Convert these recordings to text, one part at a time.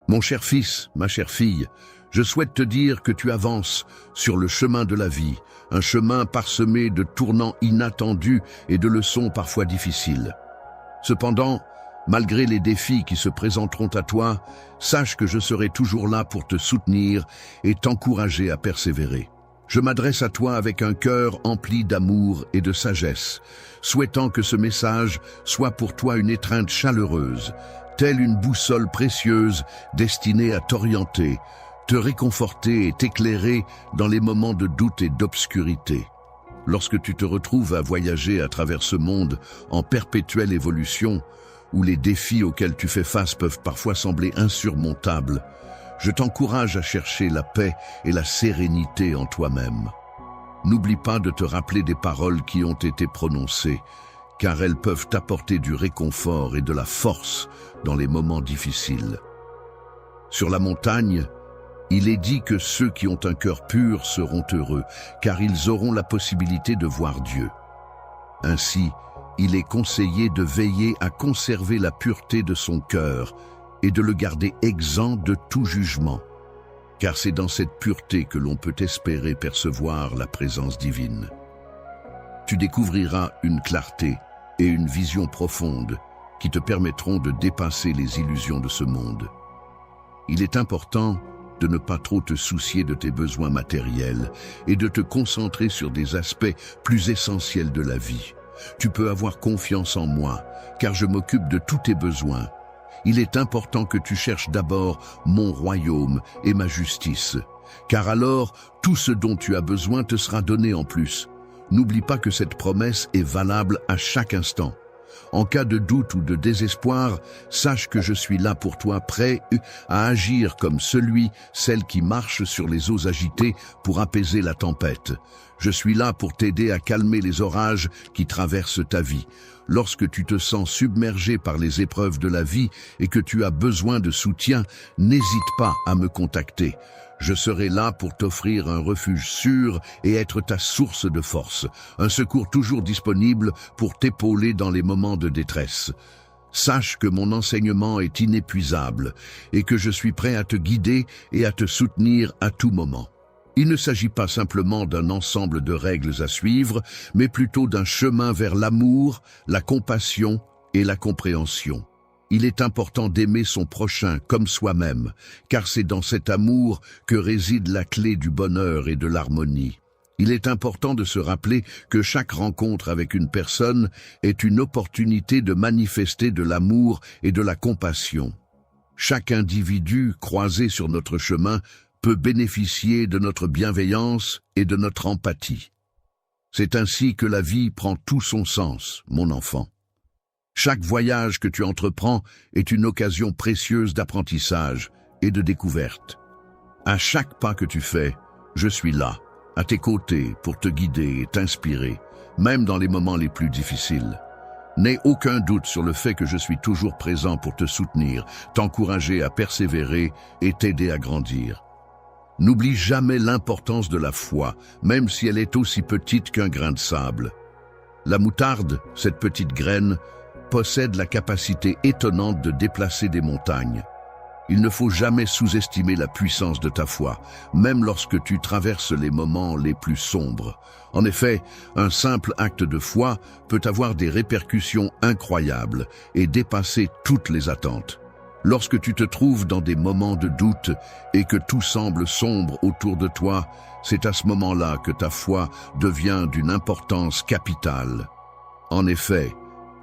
Mon cher fils, ma chère fille, je souhaite te dire que tu avances sur le chemin de la vie, un chemin parsemé de tournants inattendus et de leçons parfois difficiles. Cependant, malgré les défis qui se présenteront à toi, sache que je serai toujours là pour te soutenir et t'encourager à persévérer. Je m'adresse à toi avec un cœur empli d'amour et de sagesse, souhaitant que ce message soit pour toi une étreinte chaleureuse, telle une boussole précieuse destinée à t'orienter, te réconforter et t'éclairer dans les moments de doute et d'obscurité. Lorsque tu te retrouves à voyager à travers ce monde en perpétuelle évolution, où les défis auxquels tu fais face peuvent parfois sembler insurmontables, je t'encourage à chercher la paix et la sérénité en toi-même. N'oublie pas de te rappeler des paroles qui ont été prononcées, car elles peuvent t'apporter du réconfort et de la force dans les moments difficiles. Sur la montagne, il est dit que ceux qui ont un cœur pur seront heureux, car ils auront la possibilité de voir Dieu. Ainsi, il est conseillé de veiller à conserver la pureté de son cœur et de le garder exempt de tout jugement, car c'est dans cette pureté que l'on peut espérer percevoir la présence divine. Tu découvriras une clarté et une vision profonde qui te permettront de dépasser les illusions de ce monde. Il est important de ne pas trop te soucier de tes besoins matériels et de te concentrer sur des aspects plus essentiels de la vie. Tu peux avoir confiance en moi, car je m'occupe de tous tes besoins. Il est important que tu cherches d'abord mon royaume et ma justice, car alors tout ce dont tu as besoin te sera donné en plus. N'oublie pas que cette promesse est valable à chaque instant. En cas de doute ou de désespoir, sache que je suis là pour toi, prêt à agir comme celle qui marche sur les eaux agitées pour apaiser la tempête. Je suis là pour t'aider à calmer les orages qui traversent ta vie. Lorsque tu te sens submergé par les épreuves de la vie et que tu as besoin de soutien, n'hésite pas à me contacter. Je serai là pour t'offrir un refuge sûr et être ta source de force, un secours toujours disponible pour t'épauler dans les moments de détresse. Sache que mon enseignement est inépuisable et que je suis prêt à te guider et à te soutenir à tout moment. Il ne s'agit pas simplement d'un ensemble de règles à suivre, mais plutôt d'un chemin vers l'amour, la compassion et la compréhension. Il est important d'aimer son prochain comme soi-même, car c'est dans cet amour que réside la clé du bonheur et de l'harmonie. Il est important de se rappeler que chaque rencontre avec une personne est une opportunité de manifester de l'amour et de la compassion. Chaque individu croisé sur notre chemin peut bénéficier de notre bienveillance et de notre empathie. C'est ainsi que la vie prend tout son sens, mon enfant. Chaque voyage que tu entreprends est une occasion précieuse d'apprentissage et de découverte. À chaque pas que tu fais, je suis là, à tes côtés, pour te guider et t'inspirer, même dans les moments les plus difficiles. N'aie aucun doute sur le fait que je suis toujours présent pour te soutenir, t'encourager à persévérer et t'aider à grandir. N'oublie jamais l'importance de la foi, même si elle est aussi petite qu'un grain de sable. La moutarde, cette petite graine, possède la capacité étonnante de déplacer des montagnes. Il ne faut jamais sous-estimer la puissance de ta foi, même lorsque tu traverses les moments les plus sombres. En effet, un simple acte de foi peut avoir des répercussions incroyables et dépasser toutes les attentes. Lorsque tu te trouves dans des moments de doute et que tout semble sombre autour de toi, c'est à ce moment-là que ta foi devient d'une importance capitale. En effet,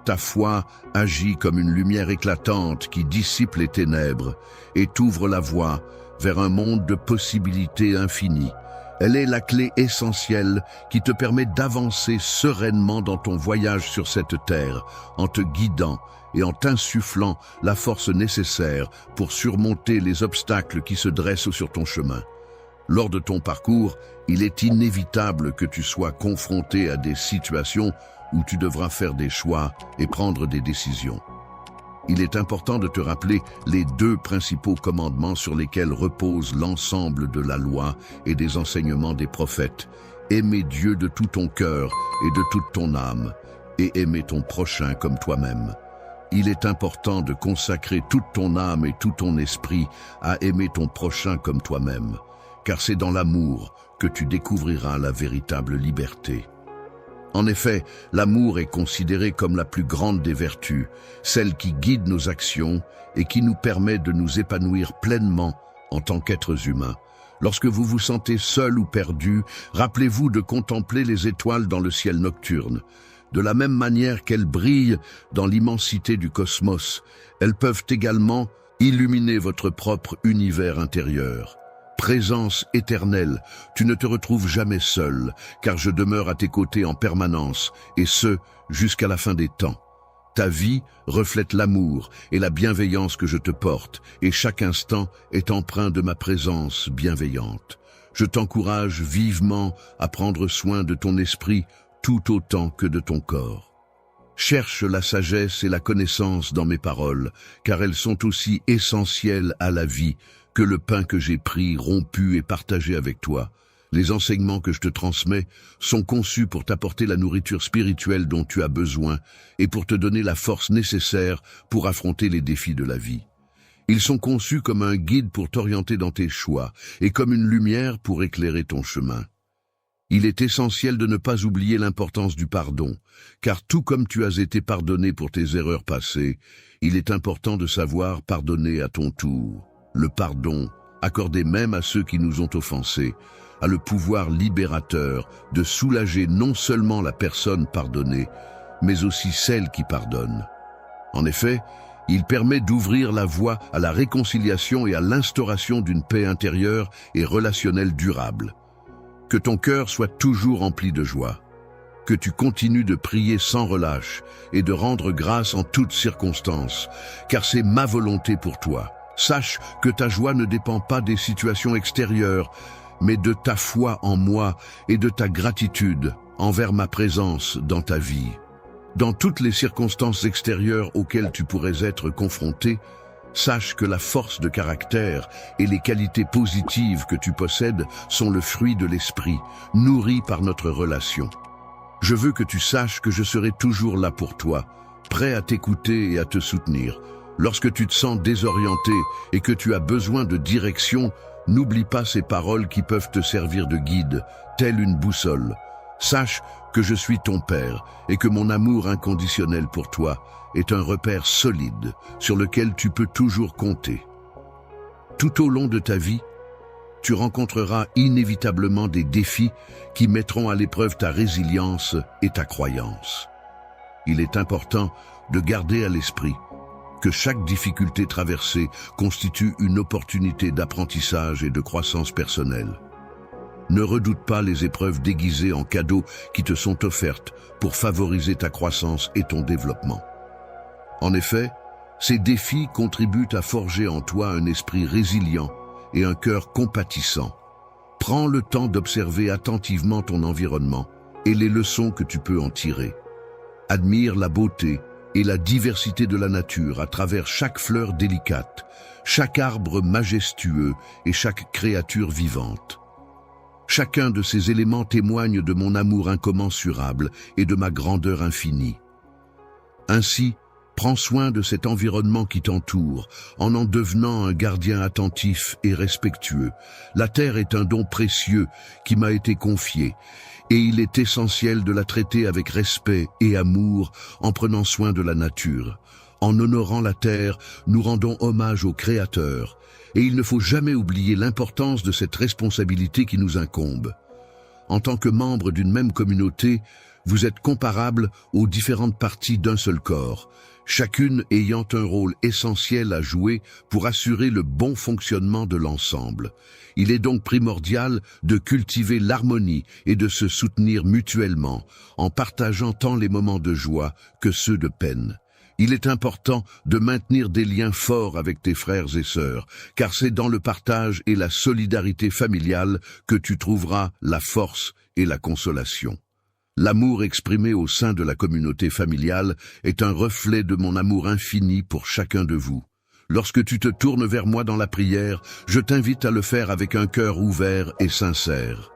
ta foi agit comme une lumière éclatante qui dissipe les ténèbres et t'ouvre la voie vers un monde de possibilités infinies. Elle est la clé essentielle qui te permet d'avancer sereinement dans ton voyage sur cette terre, en te guidant et en t'insufflant la force nécessaire pour surmonter les obstacles qui se dressent sur ton chemin. Lors de ton parcours, il est inévitable que tu sois confronté à des situations où tu devras faire des choix et prendre des décisions. Il est important de te rappeler les deux principaux commandements sur lesquels repose l'ensemble de la loi et des enseignements des prophètes. Aimer Dieu de tout ton cœur et de toute ton âme, et aimer ton prochain comme toi-même. Il est important de consacrer toute ton âme et tout ton esprit à aimer ton prochain comme toi-même, car c'est dans l'amour que tu découvriras la véritable liberté. En effet, l'amour est considéré comme la plus grande des vertus, celle qui guide nos actions et qui nous permet de nous épanouir pleinement en tant qu'êtres humains. Lorsque vous vous sentez seul ou perdu, rappelez-vous de contempler les étoiles dans le ciel nocturne. De la même manière qu'elles brillent dans l'immensité du cosmos, elles peuvent également illuminer votre propre univers intérieur. Présence éternelle, tu ne te retrouves jamais seul, car je demeure à tes côtés en permanence, et ce, jusqu'à la fin des temps. Ta vie reflète l'amour et la bienveillance que je te porte, et chaque instant est empreint de ma présence bienveillante. Je t'encourage vivement à prendre soin de ton esprit tout autant que de ton corps. Cherche la sagesse et la connaissance dans mes paroles, car elles sont aussi essentielles à la vie que le pain que j'ai pris, rompu et partagé avec toi. Les enseignements que je te transmets sont conçus pour t'apporter la nourriture spirituelle dont tu as besoin et pour te donner la force nécessaire pour affronter les défis de la vie. Ils sont conçus comme un guide pour t'orienter dans tes choix et comme une lumière pour éclairer ton chemin. Il est essentiel de ne pas oublier l'importance du pardon, car tout comme tu as été pardonné pour tes erreurs passées, il est important de savoir pardonner à ton tour. Le pardon, accordé même à ceux qui nous ont offensés, a le pouvoir libérateur de soulager non seulement la personne pardonnée, mais aussi celle qui pardonne. En effet, il permet d'ouvrir la voie à la réconciliation et à l'instauration d'une paix intérieure et relationnelle durable. Que ton cœur soit toujours rempli de joie, que tu continues de prier sans relâche et de rendre grâce en toutes circonstances, car c'est ma volonté pour toi. Sache que ta joie ne dépend pas des situations extérieures, mais de ta foi en moi et de ta gratitude envers ma présence dans ta vie. Dans toutes les circonstances extérieures auxquelles tu pourrais être confronté, sache que la force de caractère et les qualités positives que tu possèdes sont le fruit de l'esprit, nourri par notre relation. Je veux que tu saches que je serai toujours là pour toi, prêt à t'écouter et à te soutenir. Lorsque tu te sens désorienté et que tu as besoin de direction, n'oublie pas ces paroles qui peuvent te servir de guide, telle une boussole. Sache que je suis ton Père et que mon amour inconditionnel pour toi est un repère solide sur lequel tu peux toujours compter. Tout au long de ta vie, tu rencontreras inévitablement des défis qui mettront à l'épreuve ta résilience et ta croyance. Il est important de garder à l'esprit que chaque difficulté traversée constitue une opportunité d'apprentissage et de croissance personnelle. Ne redoute pas les épreuves déguisées en cadeaux qui te sont offertes pour favoriser ta croissance et ton développement. En effet, ces défis contribuent à forger en toi un esprit résilient et un cœur compatissant. Prends le temps d'observer attentivement ton environnement et les leçons que tu peux en tirer. Admire la beauté et la diversité de la nature à travers chaque fleur délicate, chaque arbre majestueux et chaque créature vivante. Chacun de ces éléments témoigne de mon amour incommensurable et de ma grandeur infinie. Ainsi, prends soin de cet environnement qui t'entoure, en devenant un gardien attentif et respectueux. La terre est un don précieux qui m'a été confié, et il est essentiel de la traiter avec respect et amour en prenant soin de la nature. En honorant la terre, nous rendons hommage au Créateur, et il ne faut jamais oublier l'importance de cette responsabilité qui nous incombe. En tant que membre d'une même communauté, vous êtes comparables aux différentes parties d'un seul corps, chacune ayant un rôle essentiel à jouer pour assurer le bon fonctionnement de l'ensemble. Il est donc primordial de cultiver l'harmonie et de se soutenir mutuellement, en partageant tant les moments de joie que ceux de peine. Il est important de maintenir des liens forts avec tes frères et sœurs, car c'est dans le partage et la solidarité familiale que tu trouveras la force et la consolation. L'amour exprimé au sein de la communauté familiale est un reflet de mon amour infini pour chacun de vous. Lorsque tu te tournes vers moi dans la prière, je t'invite à le faire avec un cœur ouvert et sincère.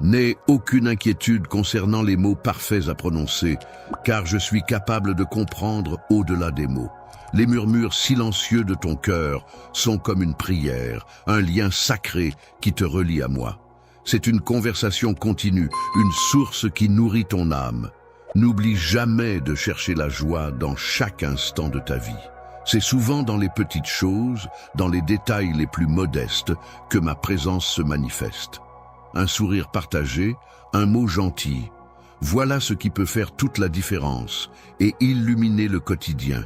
N'aie aucune inquiétude concernant les mots parfaits à prononcer, car je suis capable de comprendre au-delà des mots. Les murmures silencieux de ton cœur sont comme une prière, un lien sacré qui te relie à moi. C'est une conversation continue, une source qui nourrit ton âme. N'oublie jamais de chercher la joie dans chaque instant de ta vie. C'est souvent dans les petites choses, dans les détails les plus modestes, que ma présence se manifeste. Un sourire partagé, un mot gentil. Voilà ce qui peut faire toute la différence et illuminer le quotidien.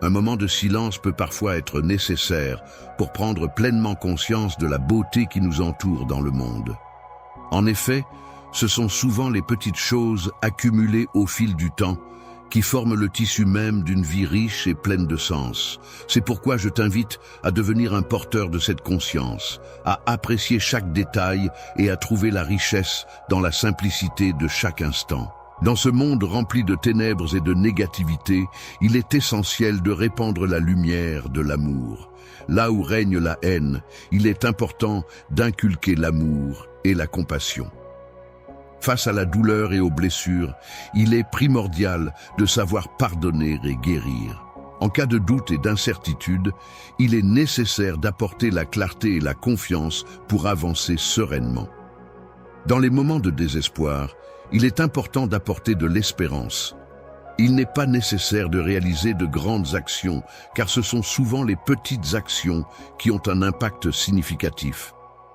Un moment de silence peut parfois être nécessaire pour prendre pleinement conscience de la beauté qui nous entoure dans le monde. En effet, ce sont souvent les petites choses accumulées au fil du temps qui forment le tissu même d'une vie riche et pleine de sens. C'est pourquoi je t'invite à devenir un porteur de cette conscience, à apprécier chaque détail et à trouver la richesse dans la simplicité de chaque instant. Dans ce monde rempli de ténèbres et de négativité, il est essentiel de répandre la lumière de l'amour. Là où règne la haine, il est important d'inculquer l'amour et la compassion. Face à la douleur et aux blessures, il est primordial de savoir pardonner et guérir. En cas de doute et d'incertitude, il est nécessaire d'apporter la clarté et la confiance pour avancer sereinement. Dans les moments de désespoir, il est important d'apporter de l'espérance. Il n'est pas nécessaire de réaliser de grandes actions, car ce sont souvent les petites actions qui ont un impact significatif.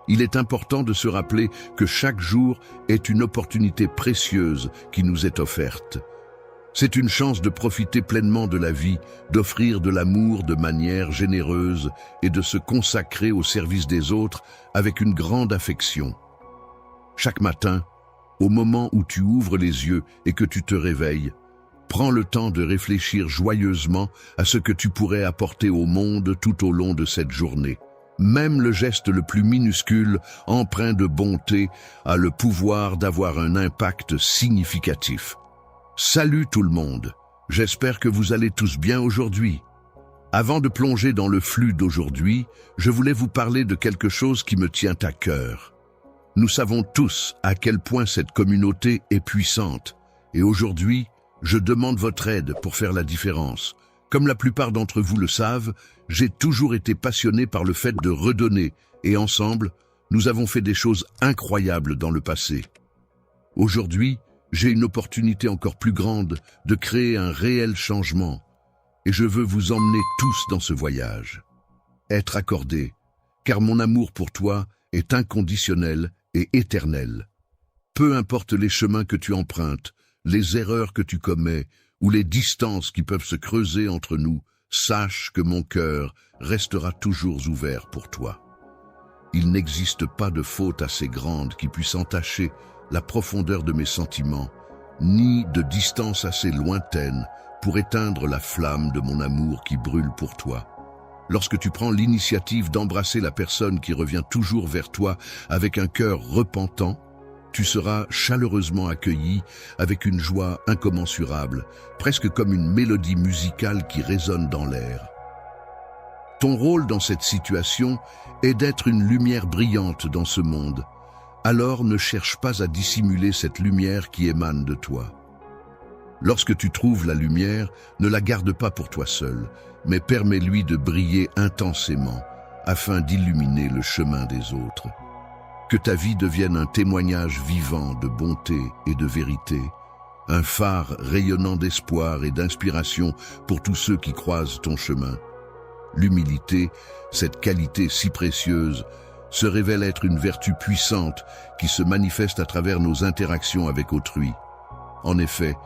Il est important de se rappeler que chaque jour est une opportunité précieuse qui nous est offerte. C'est une chance de profiter pleinement de la vie, d'offrir de l'amour de manière généreuse et de se consacrer au service des autres avec une grande affection. Chaque matin, au moment où tu ouvres les yeux et que tu te réveilles, prends le temps de réfléchir joyeusement à ce que tu pourrais apporter au monde tout au long de cette journée. Même le geste le plus minuscule, empreint de bonté, a le pouvoir d'avoir un impact significatif. Salut tout le monde, j'espère que vous allez tous bien aujourd'hui. Avant de plonger dans le flux d'aujourd'hui, je voulais vous parler de quelque chose qui me tient à cœur. Nous savons tous à quel point cette communauté est puissante, et aujourd'hui, je demande votre aide pour faire la différence. Comme la plupart d'entre vous le savent, j'ai toujours été passionné par le fait de redonner, et ensemble, nous avons fait des choses incroyables dans le passé. Aujourd'hui, j'ai une opportunité encore plus grande de créer un réel changement, et je veux vous emmener tous dans ce voyage. Être accordé, car mon amour pour toi est inconditionnel et éternel. Peu importe les chemins que tu empruntes, les erreurs que tu commets, ou les distances qui peuvent se creuser entre nous, sache que mon cœur restera toujours ouvert pour toi. Il n'existe pas de faute assez grande qui puisse entacher la profondeur de mes sentiments, ni de distance assez lointaine pour éteindre la flamme de mon amour qui brûle pour toi. Lorsque tu prends l'initiative d'embrasser la personne qui revient toujours vers toi avec un cœur repentant, tu seras chaleureusement accueilli avec une joie incommensurable, presque comme une mélodie musicale qui résonne dans l'air. Ton rôle dans cette situation est d'être une lumière brillante dans ce monde. Alors ne cherche pas à dissimuler cette lumière qui émane de toi. Lorsque tu trouves la lumière, ne la garde pas pour toi seul, mais permets-lui de briller intensément afin d'illuminer le chemin des autres. Que ta vie devienne un témoignage vivant de bonté et de vérité, un phare rayonnant d'espoir et d'inspiration pour tous ceux qui croisent ton chemin. L'humilité, cette qualité si précieuse, se révèle être une vertu puissante qui se manifeste à travers nos interactions avec autrui. En effet,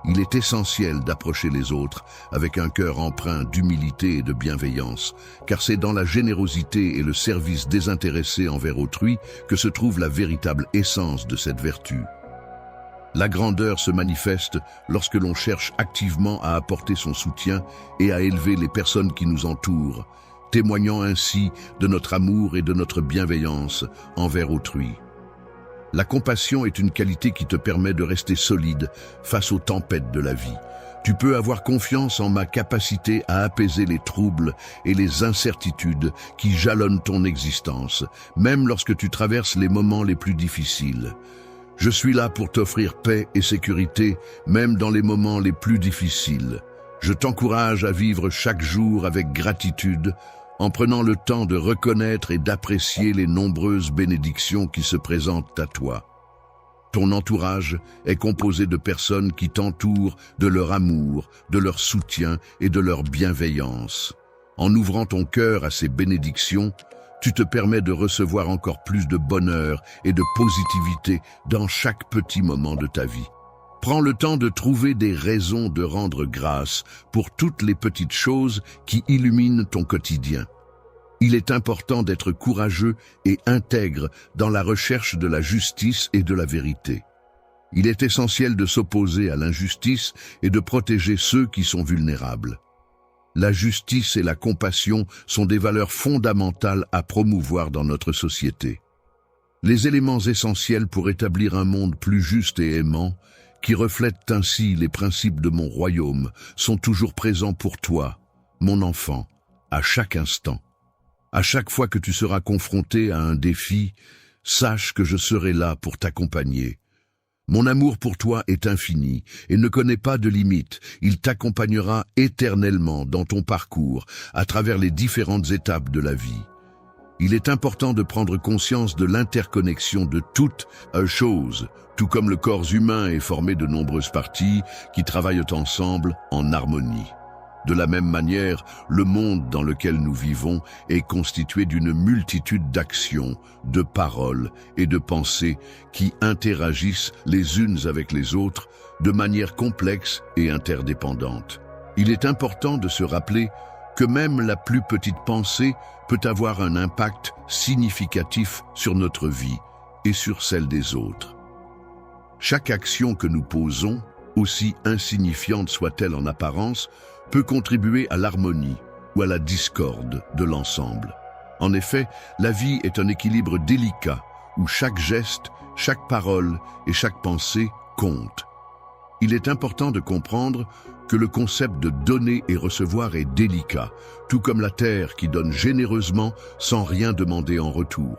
il est essentiel d'approcher les autres avec un cœur empreint d'humilité et de bienveillance, car c'est dans la générosité et le service désintéressé envers autrui que se trouve la véritable essence de cette vertu. La grandeur se manifeste lorsque l'on cherche activement à apporter son soutien et à élever les personnes qui nous entourent, témoignant ainsi de notre amour et de notre bienveillance envers autrui. La compassion est une qualité qui te permet de rester solide face aux tempêtes de la vie. Tu peux avoir confiance en ma capacité à apaiser les troubles et les incertitudes qui jalonnent ton existence, même lorsque tu traverses les moments les plus difficiles. Je suis là pour t'offrir paix et sécurité, même dans les moments les plus difficiles. Je t'encourage à vivre chaque jour avec gratitude, en prenant le temps de reconnaître et d'apprécier les nombreuses bénédictions qui se présentent à toi. Ton entourage est composé de personnes qui t'entourent de leur amour, de leur soutien et de leur bienveillance. En ouvrant ton cœur à ces bénédictions, tu te permets de recevoir encore plus de bonheur et de positivité dans chaque petit moment de ta vie. Prends le temps de trouver des raisons de rendre grâce pour toutes les petites choses qui illuminent ton quotidien. Il est important d'être courageux et intègre dans la recherche de la justice et de la vérité. Il est essentiel de s'opposer à l'injustice et de protéger ceux qui sont vulnérables. La justice et la compassion sont des valeurs fondamentales à promouvoir dans notre société. Les éléments essentiels pour établir un monde plus juste et aimant, qui reflètent ainsi les principes de mon royaume, sont toujours présents pour toi, mon enfant, à chaque instant. À chaque fois que tu seras confronté à un défi, sache que je serai là pour t'accompagner. Mon amour pour toi est infini et ne connaît pas de limites. Il t'accompagnera éternellement dans ton parcours, à travers les différentes étapes de la vie. Il est important de prendre conscience de l'interconnexion de toutes choses, tout comme le corps humain est formé de nombreuses parties qui travaillent ensemble en harmonie. De la même manière, le monde dans lequel nous vivons est constitué d'une multitude d'actions, de paroles et de pensées qui interagissent les unes avec les autres de manière complexe et interdépendante. Il est important de se rappeler que même la plus petite pensée peut avoir un impact significatif sur notre vie et sur celle des autres. Chaque action que nous posons, aussi insignifiante soit-elle en apparence, peut contribuer à l'harmonie ou à la discorde de l'ensemble. En effet, la vie est un équilibre délicat où chaque geste, chaque parole et chaque pensée comptent. Il est important de comprendre que le concept de donner et recevoir est délicat, tout comme la terre qui donne généreusement sans rien demander en retour.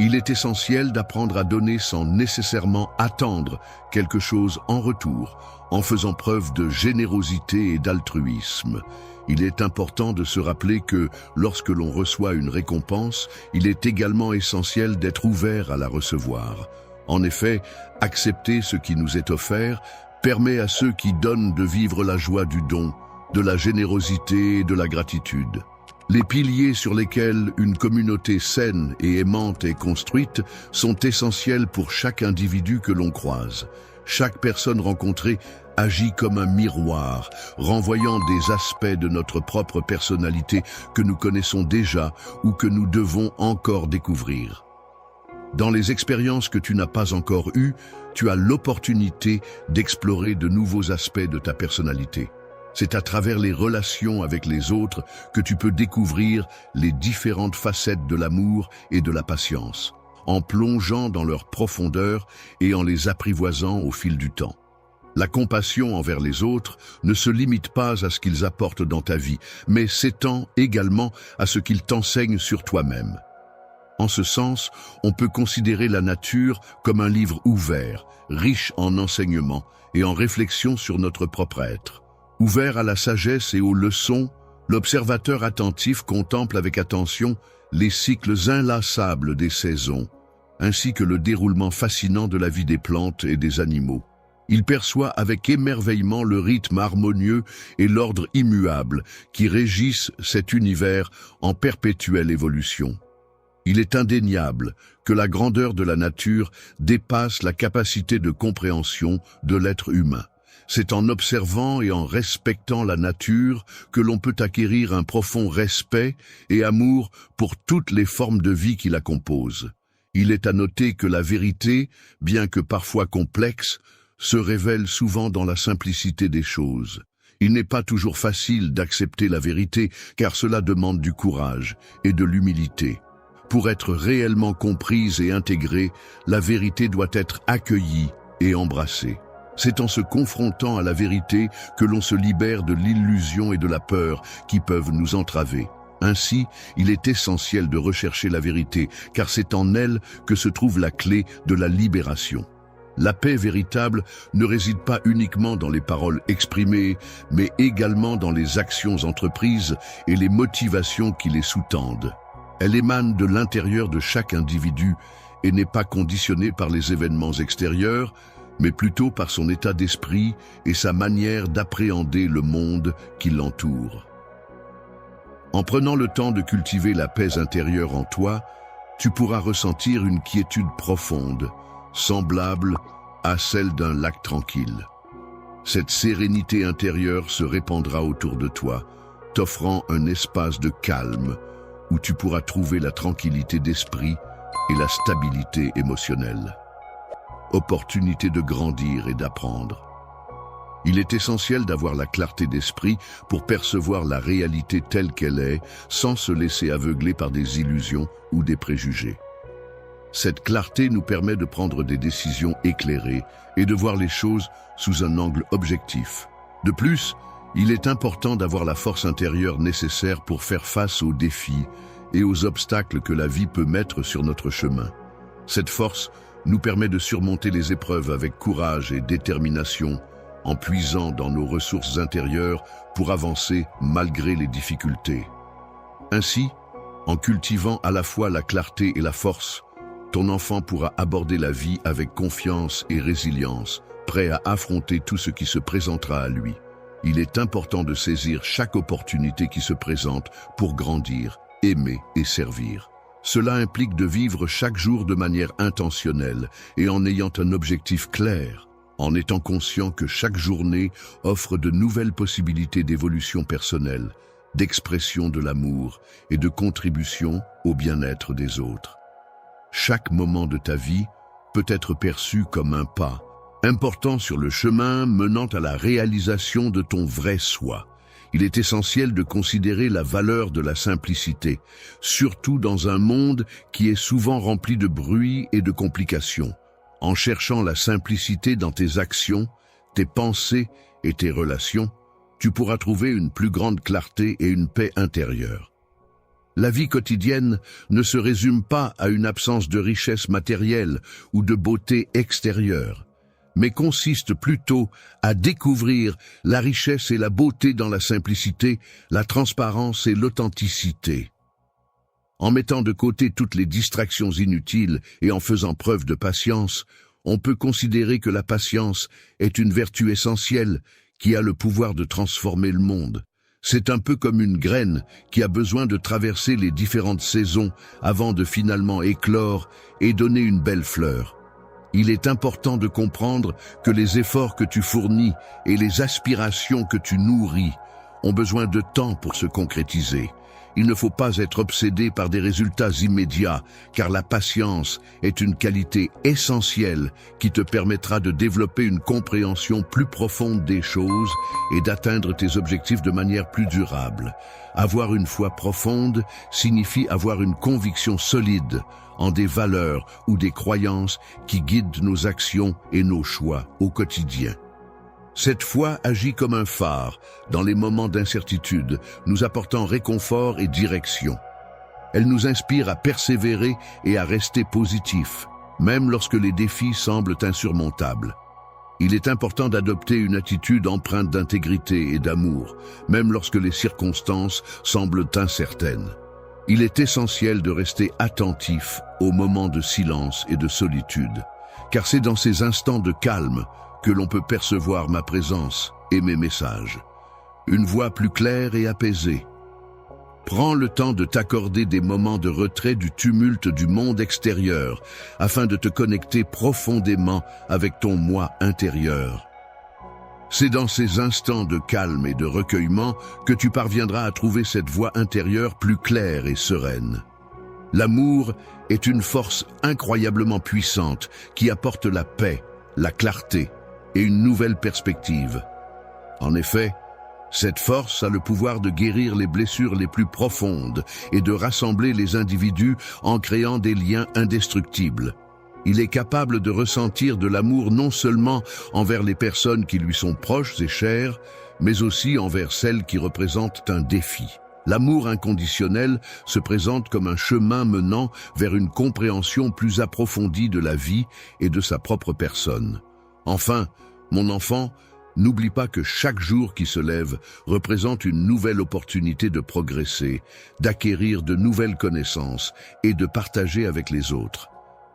Il est essentiel d'apprendre à donner sans nécessairement attendre quelque chose en retour, en faisant preuve de générosité et d'altruisme. Il est important de se rappeler que, lorsque l'on reçoit une récompense, il est également essentiel d'être ouvert à la recevoir. En effet, accepter ce qui nous est offert permet à ceux qui donnent de vivre la joie du don, de la générosité et de la gratitude. Les piliers sur lesquels une communauté saine et aimante est construite sont essentiels pour chaque individu que l'on croise. Chaque personne rencontrée agit comme un miroir, renvoyant des aspects de notre propre personnalité que nous connaissons déjà ou que nous devons encore découvrir. Dans les expériences que tu n'as pas encore eues, tu as l'opportunité d'explorer de nouveaux aspects de ta personnalité. C'est à travers les relations avec les autres que tu peux découvrir les différentes facettes de l'amour et de la patience, en plongeant dans leur profondeur et en les apprivoisant au fil du temps. La compassion envers les autres ne se limite pas à ce qu'ils apportent dans ta vie, mais s'étend également à ce qu'ils t'enseignent sur toi-même. En ce sens, on peut considérer la nature comme un livre ouvert, riche en enseignements et en réflexions sur notre propre être. Ouvert à la sagesse et aux leçons, l'observateur attentif contemple avec attention les cycles inlassables des saisons, ainsi que le déroulement fascinant de la vie des plantes et des animaux. Il perçoit avec émerveillement le rythme harmonieux et l'ordre immuable qui régissent cet univers en perpétuelle évolution. Il est indéniable que la grandeur de la nature dépasse la capacité de compréhension de l'être humain. C'est en observant et en respectant la nature que l'on peut acquérir un profond respect et amour pour toutes les formes de vie qui la composent. Il est à noter que la vérité, bien que parfois complexe, se révèle souvent dans la simplicité des choses. Il n'est pas toujours facile d'accepter la vérité, car cela demande du courage et de l'humilité. Pour être réellement comprise et intégrée, la vérité doit être accueillie et embrassée. C'est en se confrontant à la vérité que l'on se libère de l'illusion et de la peur qui peuvent nous entraver. Ainsi, il est essentiel de rechercher la vérité, car c'est en elle que se trouve la clé de la libération. La paix véritable ne réside pas uniquement dans les paroles exprimées, mais également dans les actions entreprises et les motivations qui les sous-tendent. Elle émane de l'intérieur de chaque individu et n'est pas conditionnée par les événements extérieurs, mais plutôt par son état d'esprit et sa manière d'appréhender le monde qui l'entoure. En prenant le temps de cultiver la paix intérieure en toi, tu pourras ressentir une quiétude profonde, semblable à celle d'un lac tranquille. Cette sérénité intérieure se répandra autour de toi, t'offrant un espace de calme où tu pourras trouver la tranquillité d'esprit et la stabilité émotionnelle. Opportunité de grandir et d'apprendre. Il est essentiel d'avoir la clarté d'esprit pour percevoir la réalité telle qu'elle est, sans se laisser aveugler par des illusions ou des préjugés. Cette clarté nous permet de prendre des décisions éclairées et de voir les choses sous un angle objectif. De plus, il est important d'avoir la force intérieure nécessaire pour faire face aux défis et aux obstacles que la vie peut mettre sur notre chemin. Cette force nous permet de surmonter les épreuves avec courage et détermination, en puisant dans nos ressources intérieures pour avancer malgré les difficultés. Ainsi, en cultivant à la fois la clarté et la force, ton enfant pourra aborder la vie avec confiance et résilience, prêt à affronter tout ce qui se présentera à lui. Il est important de saisir chaque opportunité qui se présente pour grandir, aimer et servir. Cela implique de vivre chaque jour de manière intentionnelle et en ayant un objectif clair, en étant conscient que chaque journée offre de nouvelles possibilités d'évolution personnelle, d'expression de l'amour et de contribution au bien-être des autres. Chaque moment de ta vie peut être perçu comme un pas important sur le chemin menant à la réalisation de ton vrai soi. Il est essentiel de considérer la valeur de la simplicité, surtout dans un monde qui est souvent rempli de bruit et de complications. En cherchant la simplicité dans tes actions, tes pensées et tes relations, tu pourras trouver une plus grande clarté et une paix intérieure. La vie quotidienne ne se résume pas à une absence de richesse matérielle ou de beauté extérieure, mais consiste plutôt à découvrir la richesse et la beauté dans la simplicité, la transparence et l'authenticité. En mettant de côté toutes les distractions inutiles et en faisant preuve de patience, on peut considérer que la patience est une vertu essentielle qui a le pouvoir de transformer le monde. C'est un peu comme une graine qui a besoin de traverser les différentes saisons avant de finalement éclore et donner une belle fleur. Il est important de comprendre que les efforts que tu fournis et les aspirations que tu nourris ont besoin de temps pour se concrétiser. Il ne faut pas être obsédé par des résultats immédiats, car la patience est une qualité essentielle qui te permettra de développer une compréhension plus profonde des choses et d'atteindre tes objectifs de manière plus durable. Avoir une foi profonde signifie avoir une conviction solide en des valeurs ou des croyances qui guident nos actions et nos choix au quotidien. Cette foi agit comme un phare dans les moments d'incertitude, nous apportant réconfort et direction. Elle nous inspire à persévérer et à rester positifs, même lorsque les défis semblent insurmontables. Il est important d'adopter une attitude empreinte d'intégrité et d'amour, même lorsque les circonstances semblent incertaines. Il est essentiel de rester attentif aux moments de silence et de solitude, car c'est dans ces instants de calme que l'on peut percevoir ma présence et mes messages. Une voix plus claire et apaisée. Prends le temps de t'accorder des moments de retrait du tumulte du monde extérieur afin de te connecter profondément avec ton moi intérieur. C'est dans ces instants de calme et de recueillement que tu parviendras à trouver cette voix intérieure plus claire et sereine. L'amour est une force incroyablement puissante qui apporte la paix, la clarté et une nouvelle perspective. En effet, cette force a le pouvoir de guérir les blessures les plus profondes et de rassembler les individus en créant des liens indestructibles. Il est capable de ressentir de l'amour non seulement envers les personnes qui lui sont proches et chères, mais aussi envers celles qui représentent un défi. L'amour inconditionnel se présente comme un chemin menant vers une compréhension plus approfondie de la vie et de sa propre personne. Enfin, mon enfant, n'oublie pas que chaque jour qui se lève représente une nouvelle opportunité de progresser, d'acquérir de nouvelles connaissances et de partager avec les autres.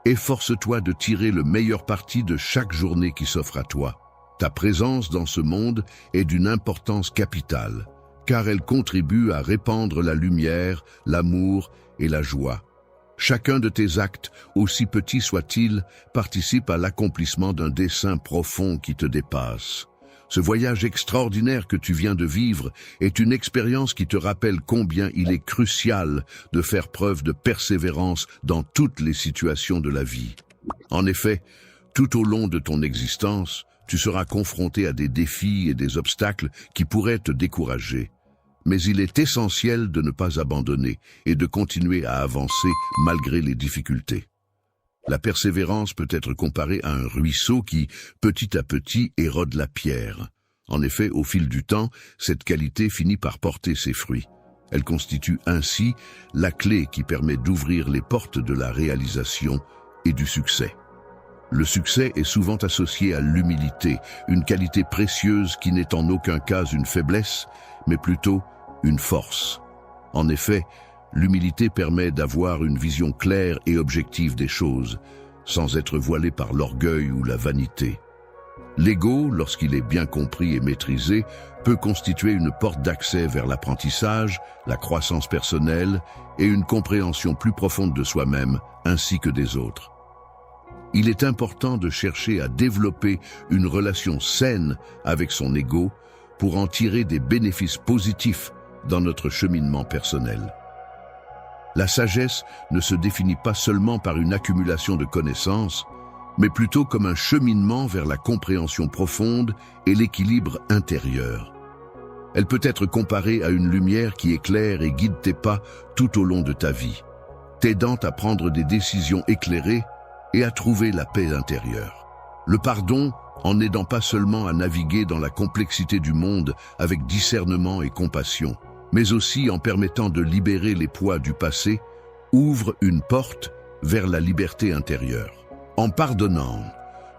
Efforce-toi de tirer le meilleur parti de chaque journée qui s'offre à toi. Ta présence dans ce monde est d'une importance capitale, car elle contribue à répandre la lumière, l'amour et la joie. Chacun de tes actes, aussi petits soient-ils, participe à l'accomplissement d'un dessein profond qui te dépasse. Ce voyage extraordinaire que tu viens de vivre est une expérience qui te rappelle combien il est crucial de faire preuve de persévérance dans toutes les situations de la vie. En effet, tout au long de ton existence, tu seras confronté à des défis et des obstacles qui pourraient te décourager. Mais il est essentiel de ne pas abandonner et de continuer à avancer malgré les difficultés. La persévérance peut être comparée à un ruisseau qui, petit à petit, érode la pierre. En effet, au fil du temps, cette qualité finit par porter ses fruits. Elle constitue ainsi la clé qui permet d'ouvrir les portes de la réalisation et du succès. Le succès est souvent associé à l'humilité, une qualité précieuse qui n'est en aucun cas une faiblesse, mais plutôt une force. En effet, l'humilité permet d'avoir une vision claire et objective des choses, sans être voilé par l'orgueil ou la vanité. L'ego, lorsqu'il est bien compris et maîtrisé, peut constituer une porte d'accès vers l'apprentissage, la croissance personnelle et une compréhension plus profonde de soi-même ainsi que des autres. Il est important de chercher à développer une relation saine avec son ego pour en tirer des bénéfices positifs dans notre cheminement personnel. La sagesse ne se définit pas seulement par une accumulation de connaissances, mais plutôt comme un cheminement vers la compréhension profonde et l'équilibre intérieur. Elle peut être comparée à une lumière qui éclaire et guide tes pas tout au long de ta vie, t'aidant à prendre des décisions éclairées et à trouver la paix intérieure. Le pardon, en n'aidant pas seulement à naviguer dans la complexité du monde avec discernement et compassion, mais aussi en permettant de libérer les poids du passé, ouvre une porte vers la liberté intérieure. En pardonnant,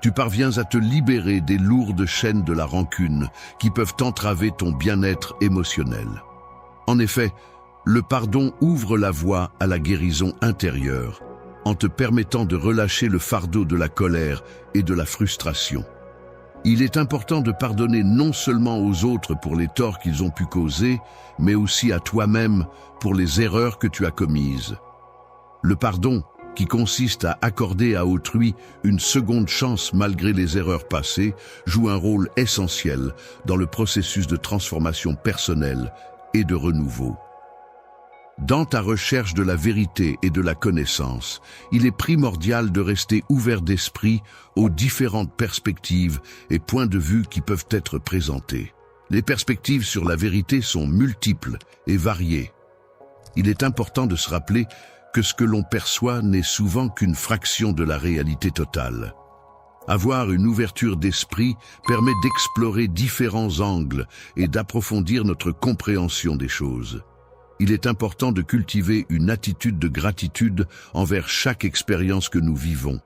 tu parviens à te libérer des lourdes chaînes de la rancune qui peuvent entraver ton bien-être émotionnel. En effet, le pardon ouvre la voie à la guérison intérieure, en te permettant de relâcher le fardeau de la colère et de la frustration. Il est important de pardonner non seulement aux autres pour les torts qu'ils ont pu causer, mais aussi à toi-même pour les erreurs que tu as commises. Le pardon, qui consiste à accorder à autrui une seconde chance malgré les erreurs passées, joue un rôle essentiel dans le processus de transformation personnelle et de renouveau. Dans ta recherche de la vérité et de la connaissance, il est primordial de rester ouvert d'esprit aux différentes perspectives et points de vue qui peuvent être présentés. Les perspectives sur la vérité sont multiples et variées. Il est important de se rappeler que ce que l'on perçoit n'est souvent qu'une fraction de la réalité totale. Avoir une ouverture d'esprit permet d'explorer différents angles et d'approfondir notre compréhension des choses. Il est important de cultiver une attitude de gratitude envers chaque expérience que nous vivons,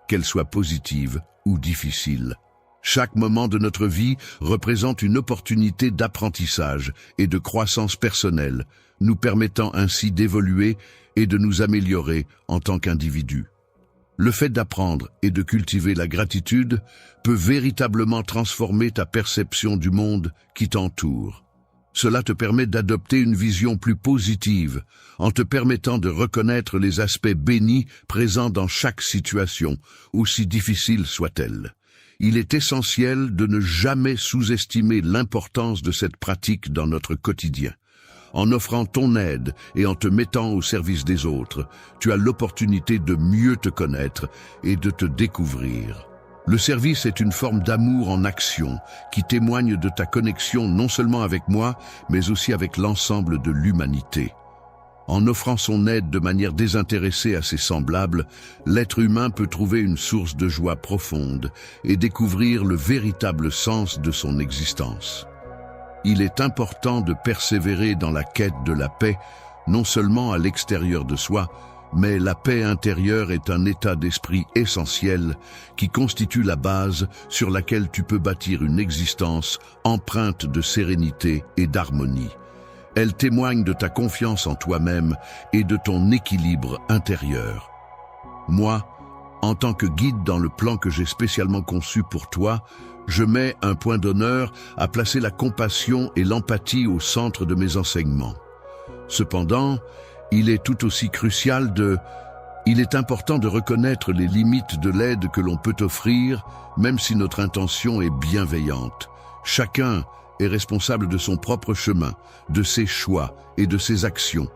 qu'elle soit positive ou difficile. Chaque moment de notre vie représente une opportunité d'apprentissage et de croissance personnelle, nous permettant ainsi d'évoluer et de nous améliorer en tant qu'individus. Le fait d'apprendre et de cultiver la gratitude peut véritablement transformer ta perception du monde qui t'entoure. Cela te permet d'adopter une vision plus positive, en te permettant de reconnaître les aspects bénis présents dans chaque situation, aussi difficile soit-elle. Il est essentiel de ne jamais sous-estimer l'importance de cette pratique dans notre quotidien. En offrant ton aide et en te mettant au service des autres, tu as l'opportunité de mieux te connaître et de te découvrir. Le service est une forme d'amour en action qui témoigne de ta connexion non seulement avec moi, mais aussi avec l'ensemble de l'humanité. En offrant son aide de manière désintéressée à ses semblables, l'être humain peut trouver une source de joie profonde et découvrir le véritable sens de son existence. Il est important de persévérer dans la quête de la paix, non seulement à l'extérieur de soi, mais la paix intérieure est un état d'esprit essentiel qui constitue la base sur laquelle tu peux bâtir une existence empreinte de sérénité et d'harmonie. Elle témoigne de ta confiance en toi-même et de ton équilibre intérieur. Moi, en tant que guide dans le plan que j'ai spécialement conçu pour toi, je mets un point d'honneur à placer la compassion et l'empathie au centre de mes enseignements. Cependant, il est tout aussi crucial Il est important de reconnaître les limites de l'aide que l'on peut offrir, même si notre intention est bienveillante. Chacun est responsable de son propre chemin, de ses choix et de ses actions.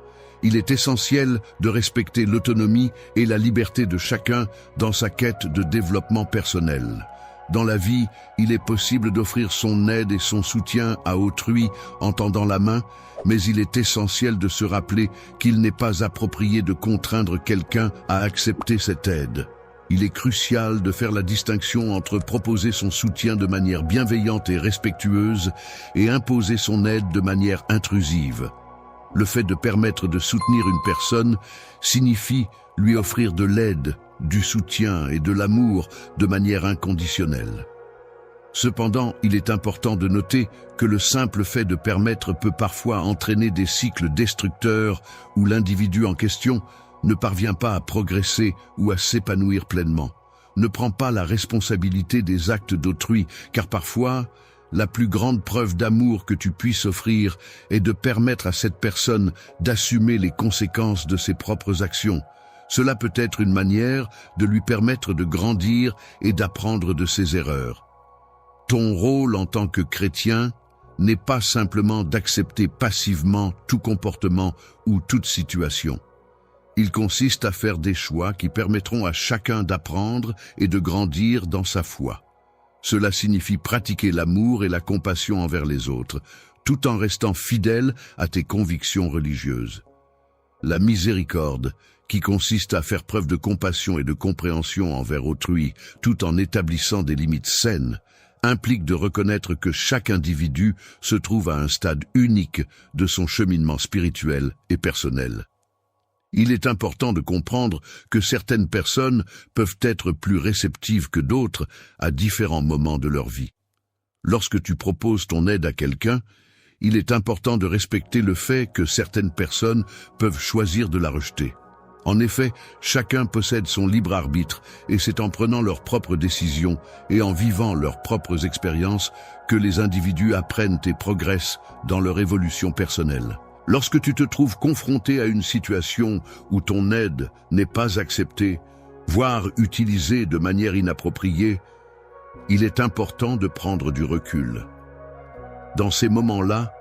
Il est essentiel de respecter l'autonomie et la liberté de chacun dans sa quête de développement personnel. Dans la vie, il est possible d'offrir son aide et son soutien à autrui en tendant la main, mais il est essentiel de se rappeler qu'il n'est pas approprié de contraindre quelqu'un à accepter cette aide. Il est crucial de faire la distinction entre proposer son soutien de manière bienveillante et respectueuse et imposer son aide de manière intrusive. Le fait de permettre de soutenir une personne signifie lui offrir de l'aide, du soutien et de l'amour de manière inconditionnelle. Cependant, il est important de noter que le simple fait de permettre peut parfois entraîner des cycles destructeurs où l'individu en question ne parvient pas à progresser ou à s'épanouir pleinement. Ne prends pas la responsabilité des actes d'autrui, car parfois, la plus grande preuve d'amour que tu puisses offrir est de permettre à cette personne d'assumer les conséquences de ses propres actions. Cela peut être une manière de lui permettre de grandir et d'apprendre de ses erreurs. Ton rôle en tant que chrétien n'est pas simplement d'accepter passivement tout comportement ou toute situation. Il consiste à faire des choix qui permettront à chacun d'apprendre et de grandir dans sa foi. Cela signifie pratiquer l'amour et la compassion envers les autres, tout en restant fidèle à tes convictions religieuses. La miséricorde, qui consiste à faire preuve de compassion et de compréhension envers autrui, tout en établissant des limites saines, implique de reconnaître que chaque individu se trouve à un stade unique de son cheminement spirituel et personnel. Il est important de comprendre que certaines personnes peuvent être plus réceptives que d'autres à différents moments de leur vie. Lorsque tu proposes ton aide à quelqu'un, il est important de respecter le fait que certaines personnes peuvent choisir de la rejeter. En effet, chacun possède son libre arbitre et c'est en prenant leurs propres décisions et en vivant leurs propres expériences que les individus apprennent et progressent dans leur évolution personnelle. Lorsque tu te trouves confronté à une situation où ton aide n'est pas acceptée, voire utilisée de manière inappropriée, il est important de prendre du recul. Dans ces moments-là,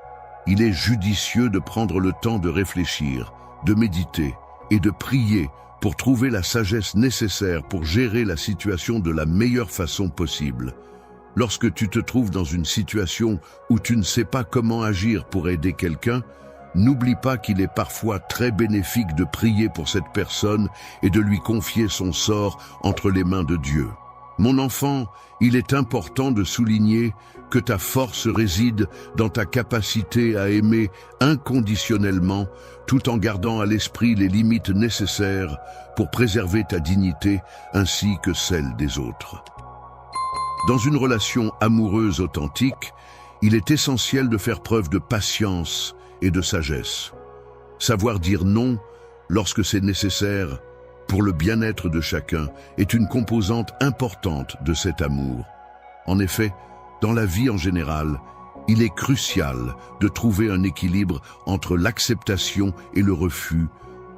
il est judicieux de prendre le temps de réfléchir, de méditer et de prier pour trouver la sagesse nécessaire pour gérer la situation de la meilleure façon possible. Lorsque tu te trouves dans une situation où tu ne sais pas comment agir pour aider quelqu'un, n'oublie pas qu'il est parfois très bénéfique de prier pour cette personne et de lui confier son sort entre les mains de Dieu. Mon enfant, il est important de souligner que ta force réside dans ta capacité à aimer inconditionnellement, tout en gardant à l'esprit les limites nécessaires pour préserver ta dignité ainsi que celle des autres. Dans une relation amoureuse authentique, il est essentiel de faire preuve de patience et de sagesse. Savoir dire non lorsque c'est nécessaire pour le bien-être de chacun est une composante importante de cet amour. En effet, dans la vie en général, il est crucial de trouver un équilibre entre l'acceptation et le refus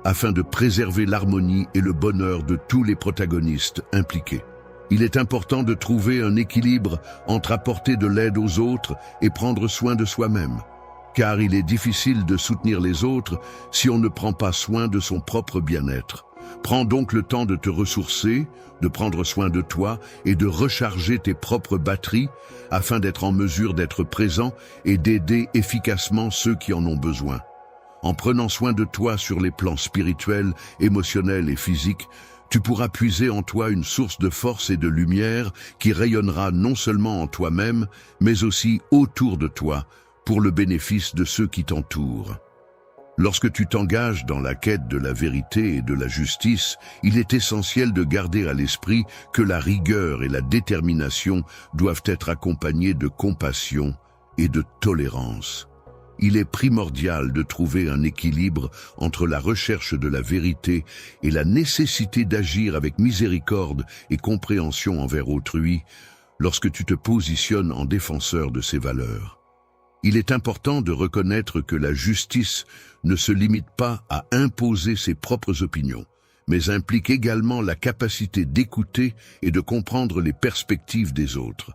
afin de préserver l'harmonie et le bonheur de tous les protagonistes impliqués. Il est important de trouver un équilibre entre apporter de l'aide aux autres et prendre soin de soi-même, car il est difficile de soutenir les autres si on ne prend pas soin de son propre bien-être. Prends donc le temps de te ressourcer, de prendre soin de toi et de recharger tes propres batteries afin d'être en mesure d'être présent et d'aider efficacement ceux qui en ont besoin. En prenant soin de toi sur les plans spirituels, émotionnels et physiques, tu pourras puiser en toi une source de force et de lumière qui rayonnera non seulement en toi-même, mais aussi autour de toi, pour le bénéfice de ceux qui t'entourent. Lorsque tu t'engages dans la quête de la vérité et de la justice, il est essentiel de garder à l'esprit que la rigueur et la détermination doivent être accompagnées de compassion et de tolérance. Il est primordial de trouver un équilibre entre la recherche de la vérité et la nécessité d'agir avec miséricorde et compréhension envers autrui lorsque tu te positionnes en défenseur de ces valeurs. Il est important de reconnaître que la justice ne se limite pas à imposer ses propres opinions, mais implique également la capacité d'écouter et de comprendre les perspectives des autres.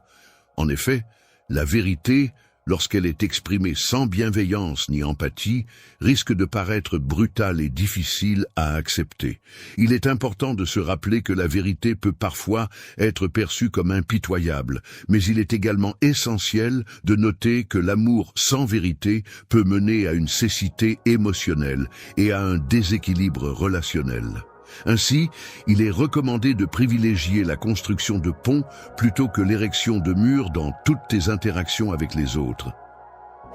En effet, la vérité, lorsqu'elle est exprimée sans bienveillance ni empathie, risque de paraître brutale et difficile à accepter. Il est important de se rappeler que la vérité peut parfois être perçue comme impitoyable, mais il est également essentiel de noter que l'amour sans vérité peut mener à une cécité émotionnelle et à un déséquilibre relationnel. Ainsi, il est recommandé de privilégier la construction de ponts plutôt que l'érection de murs dans toutes tes interactions avec les autres.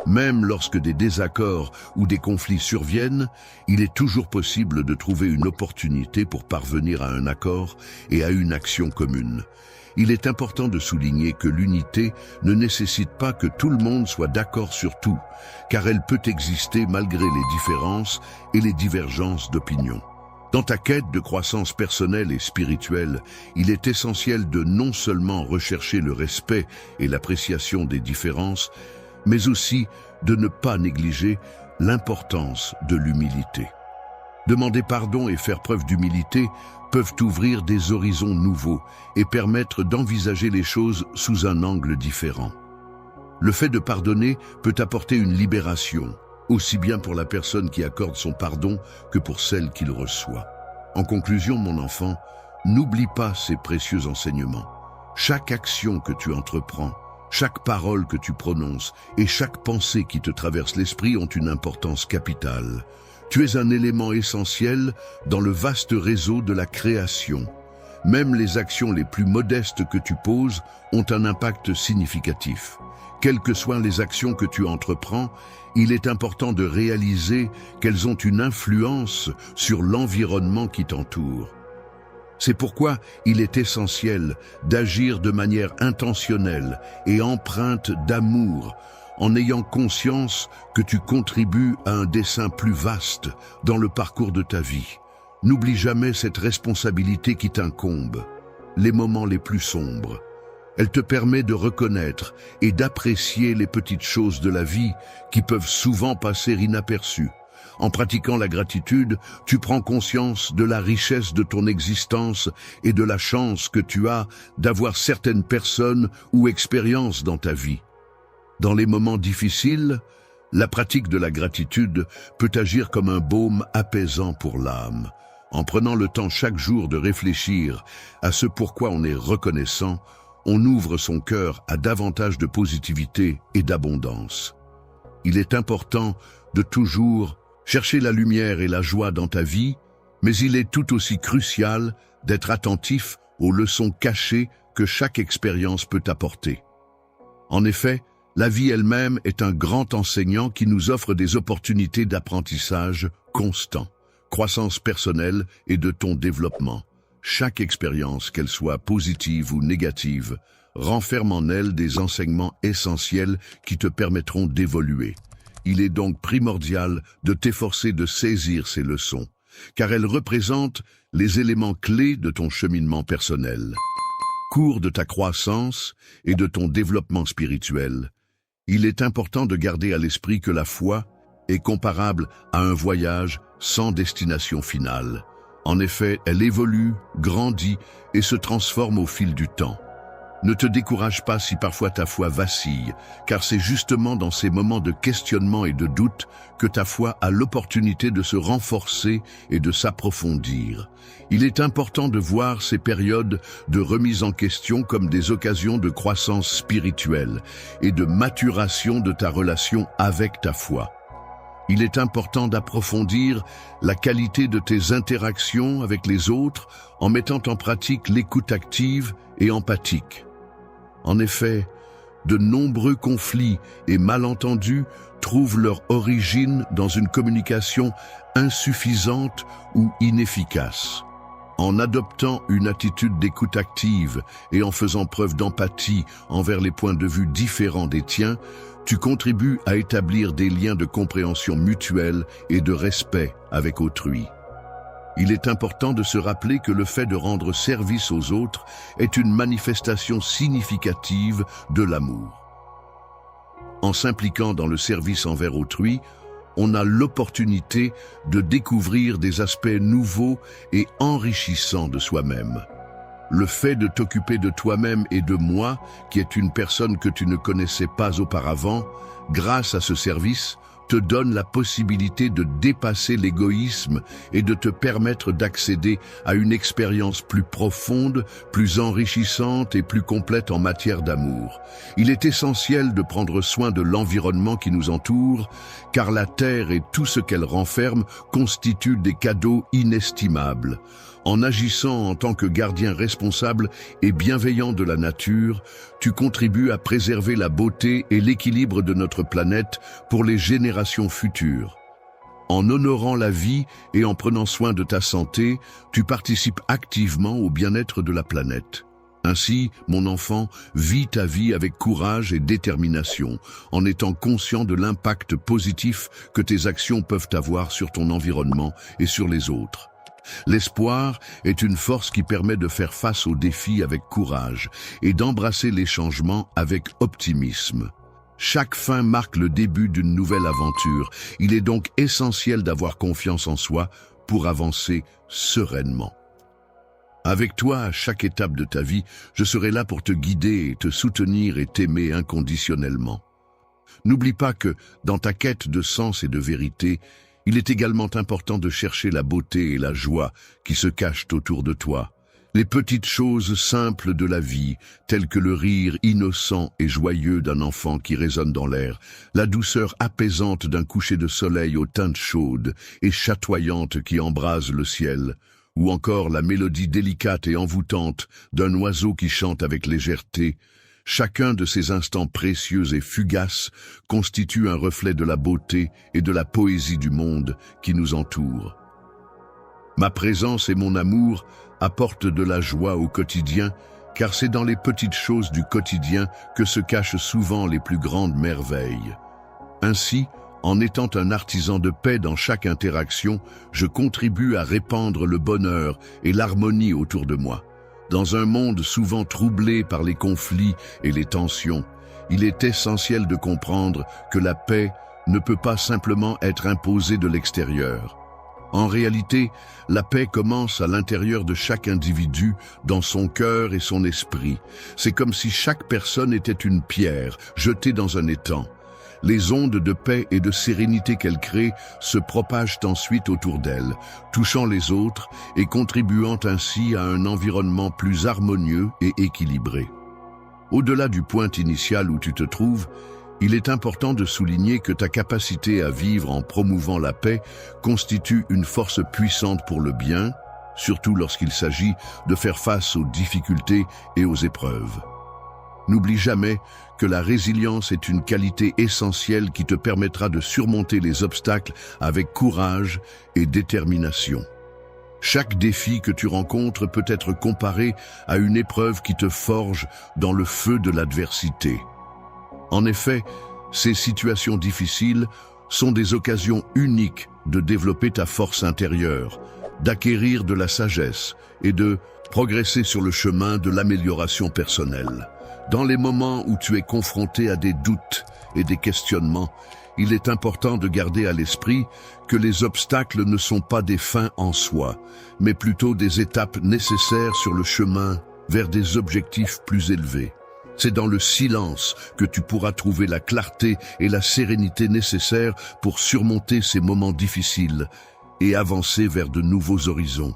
Même lorsque des désaccords ou des conflits surviennent, il est toujours possible de trouver une opportunité pour parvenir à un accord et à une action commune. Il est important de souligner que l'unité ne nécessite pas que tout le monde soit d'accord sur tout, car elle peut exister malgré les différences et les divergences d'opinion. Dans ta quête de croissance personnelle et spirituelle, il est essentiel de non seulement rechercher le respect et l'appréciation des différences, mais aussi de ne pas négliger l'importance de l'humilité. Demander pardon et faire preuve d'humilité peuvent ouvrir des horizons nouveaux et permettre d'envisager les choses sous un angle différent. Le fait de pardonner peut apporter une libération, aussi bien pour la personne qui accorde son pardon que pour celle qui le reçoit. En conclusion, mon enfant, n'oublie pas ces précieux enseignements. Chaque action que tu entreprends, chaque parole que tu prononces et chaque pensée qui te traverse l'esprit ont une importance capitale. Tu es un élément essentiel dans le vaste réseau de la création. Même les actions les plus modestes que tu poses ont un impact significatif. Quelles que soient les actions que tu entreprends, il est important de réaliser qu'elles ont une influence sur l'environnement qui t'entoure. C'est pourquoi il est essentiel d'agir de manière intentionnelle et empreinte d'amour, en ayant conscience que tu contribues à un dessein plus vaste dans le parcours de ta vie. N'oublie jamais cette responsabilité qui t'incombe, les moments les plus sombres. Elle te permet de reconnaître et d'apprécier les petites choses de la vie qui peuvent souvent passer inaperçues. En pratiquant la gratitude, tu prends conscience de la richesse de ton existence et de la chance que tu as d'avoir certaines personnes ou expériences dans ta vie. Dans les moments difficiles, la pratique de la gratitude peut agir comme un baume apaisant pour l'âme. En prenant le temps chaque jour de réfléchir à ce pourquoi on est reconnaissant, on ouvre son cœur à davantage de positivité et d'abondance. Il est important de toujours chercher la lumière et la joie dans ta vie, mais il est tout aussi crucial d'être attentif aux leçons cachées que chaque expérience peut apporter. En effet, la vie elle-même est un grand enseignant qui nous offre des opportunités d'apprentissage constant, croissance personnelle et de ton développement. Chaque expérience, qu'elle soit positive ou négative, renferme en elle des enseignements essentiels qui te permettront d'évoluer. Il est donc primordial de t'efforcer de saisir ces leçons, car elles représentent les éléments clés de ton cheminement personnel. Cours de ta croissance et de ton développement spirituel, il est important de garder à l'esprit que la foi est comparable à un voyage sans destination finale. En effet, elle évolue, grandit et se transforme au fil du temps. Ne te décourage pas si parfois ta foi vacille, car c'est justement dans ces moments de questionnement et de doute que ta foi a l'opportunité de se renforcer et de s'approfondir. Il est important de voir ces périodes de remise en question comme des occasions de croissance spirituelle et de maturation de ta relation avec ta foi. Il est important d'approfondir la qualité de tes interactions avec les autres en mettant en pratique l'écoute active et empathique. En effet, de nombreux conflits et malentendus trouvent leur origine dans une communication insuffisante ou inefficace. En adoptant une attitude d'écoute active et en faisant preuve d'empathie envers les points de vue différents des tiens, tu contribues à établir des liens de compréhension mutuelle et de respect avec autrui. Il est important de se rappeler que le fait de rendre service aux autres est une manifestation significative de l'amour. En s'impliquant dans le service envers autrui, on a l'opportunité de découvrir des aspects nouveaux et enrichissants de soi-même. Le fait de t'occuper de toi-même et de moi, qui est une personne que tu ne connaissais pas auparavant, grâce à ce service, te donne la possibilité de dépasser l'égoïsme et de te permettre d'accéder à une expérience plus profonde, plus enrichissante et plus complète en matière d'amour. Il est essentiel de prendre soin de l'environnement qui nous entoure, car la Terre et tout ce qu'elle renferme constituent des cadeaux inestimables. En agissant en tant que gardien responsable et bienveillant de la nature, tu contribues à préserver la beauté et l'équilibre de notre planète pour les générations futures. En honorant la vie et en prenant soin de ta santé, tu participes activement au bien-être de la planète. Ainsi, mon enfant, vis ta vie avec courage et détermination, en étant conscient de l'impact positif que tes actions peuvent avoir sur ton environnement et sur les autres. L'espoir est une force qui permet de faire face aux défis avec courage et d'embrasser les changements avec optimisme. Chaque fin marque le début d'une nouvelle aventure. Il est donc essentiel d'avoir confiance en soi pour avancer sereinement. Avec toi, à chaque étape de ta vie, je serai là pour te guider et te soutenir et t'aimer inconditionnellement. N'oublie pas que, dans ta quête de sens et de vérité, il est également important de chercher la beauté et la joie qui se cachent autour de toi. Les petites choses simples de la vie, telles que le rire innocent et joyeux d'un enfant qui résonne dans l'air, la douceur apaisante d'un coucher de soleil aux teintes chaudes et chatoyantes qui embrase le ciel, ou encore la mélodie délicate et envoûtante d'un oiseau qui chante avec légèreté. Chacun de ces instants précieux et fugaces constitue un reflet de la beauté et de la poésie du monde qui nous entoure. Ma présence et mon amour apportent de la joie au quotidien, car c'est dans les petites choses du quotidien que se cachent souvent les plus grandes merveilles. Ainsi, en étant un artisan de paix dans chaque interaction, je contribue à répandre le bonheur et l'harmonie autour de moi. Dans un monde souvent troublé par les conflits et les tensions, il est essentiel de comprendre que la paix ne peut pas simplement être imposée de l'extérieur. En réalité, la paix commence à l'intérieur de chaque individu, dans son cœur et son esprit. C'est comme si chaque personne était une pierre jetée dans un étang. Les ondes de paix et de sérénité qu'elle crée se propagent ensuite autour d'elle, touchant les autres et contribuant ainsi à un environnement plus harmonieux et équilibré. Au-delà du point initial où tu te trouves, il est important de souligner que ta capacité à vivre en promouvant la paix constitue une force puissante pour le bien, surtout lorsqu'il s'agit de faire face aux difficultés et aux épreuves. N'oublie jamais que la résilience est une qualité essentielle qui te permettra de surmonter les obstacles avec courage et détermination. Chaque défi que tu rencontres peut être comparé à une épreuve qui te forge dans le feu de l'adversité. En effet, ces situations difficiles sont des occasions uniques de développer ta force intérieure, d'acquérir de la sagesse et de progresser sur le chemin de l'amélioration personnelle. Dans les moments où tu es confronté à des doutes et des questionnements, il est important de garder à l'esprit que les obstacles ne sont pas des fins en soi, mais plutôt des étapes nécessaires sur le chemin vers des objectifs plus élevés. C'est dans le silence que tu pourras trouver la clarté et la sérénité nécessaires pour surmonter ces moments difficiles et avancer vers de nouveaux horizons.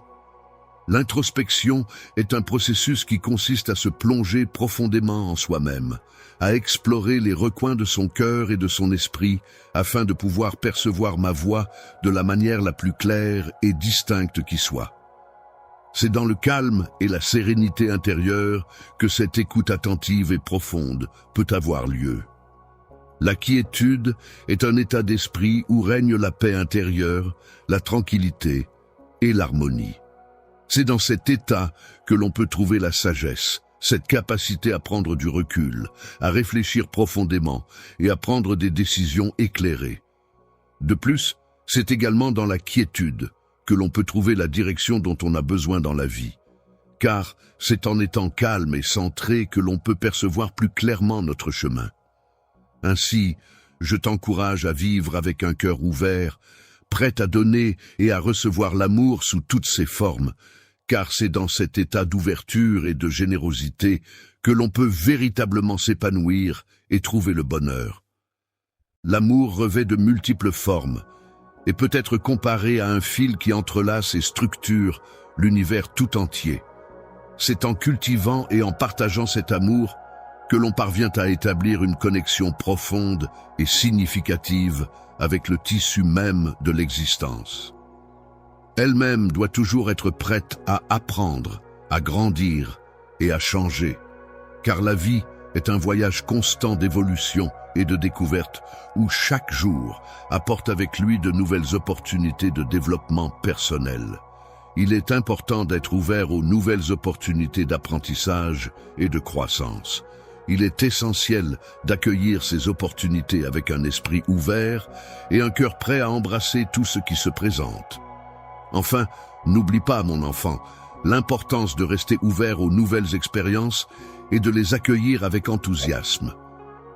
L'introspection est un processus qui consiste à se plonger profondément en soi-même, à explorer les recoins de son cœur et de son esprit afin de pouvoir percevoir ma voix de la manière la plus claire et distincte qui soit. C'est dans le calme et la sérénité intérieure que cette écoute attentive et profonde peut avoir lieu. La quiétude est un état d'esprit où règne la paix intérieure, la tranquillité et l'harmonie. C'est dans cet état que l'on peut trouver la sagesse, cette capacité à prendre du recul, à réfléchir profondément et à prendre des décisions éclairées. De plus, c'est également dans la quiétude que l'on peut trouver la direction dont on a besoin dans la vie. Car c'est en étant calme et centré que l'on peut percevoir plus clairement notre chemin. Ainsi, je t'encourage à vivre avec un cœur ouvert, prêt à donner et à recevoir l'amour sous toutes ses formes, car c'est dans cet état d'ouverture et de générosité que l'on peut véritablement s'épanouir et trouver le bonheur. L'amour revêt de multiples formes et peut être comparé à un fil qui entrelace et structure l'univers tout entier. C'est en cultivant et en partageant cet amour que l'on parvient à établir une connexion profonde et significative avec le tissu même de l'existence. Elle-même doit toujours être prête à apprendre, à grandir et à changer, car la vie est un voyage constant d'évolution et de découverte où chaque jour apporte avec lui de nouvelles opportunités de développement personnel. Il est important d'être ouvert aux nouvelles opportunités d'apprentissage et de croissance. Il est essentiel d'accueillir ces opportunités avec un esprit ouvert et un cœur prêt à embrasser tout ce qui se présente. Enfin, n'oublie pas, mon enfant, l'importance de rester ouvert aux nouvelles expériences et de les accueillir avec enthousiasme.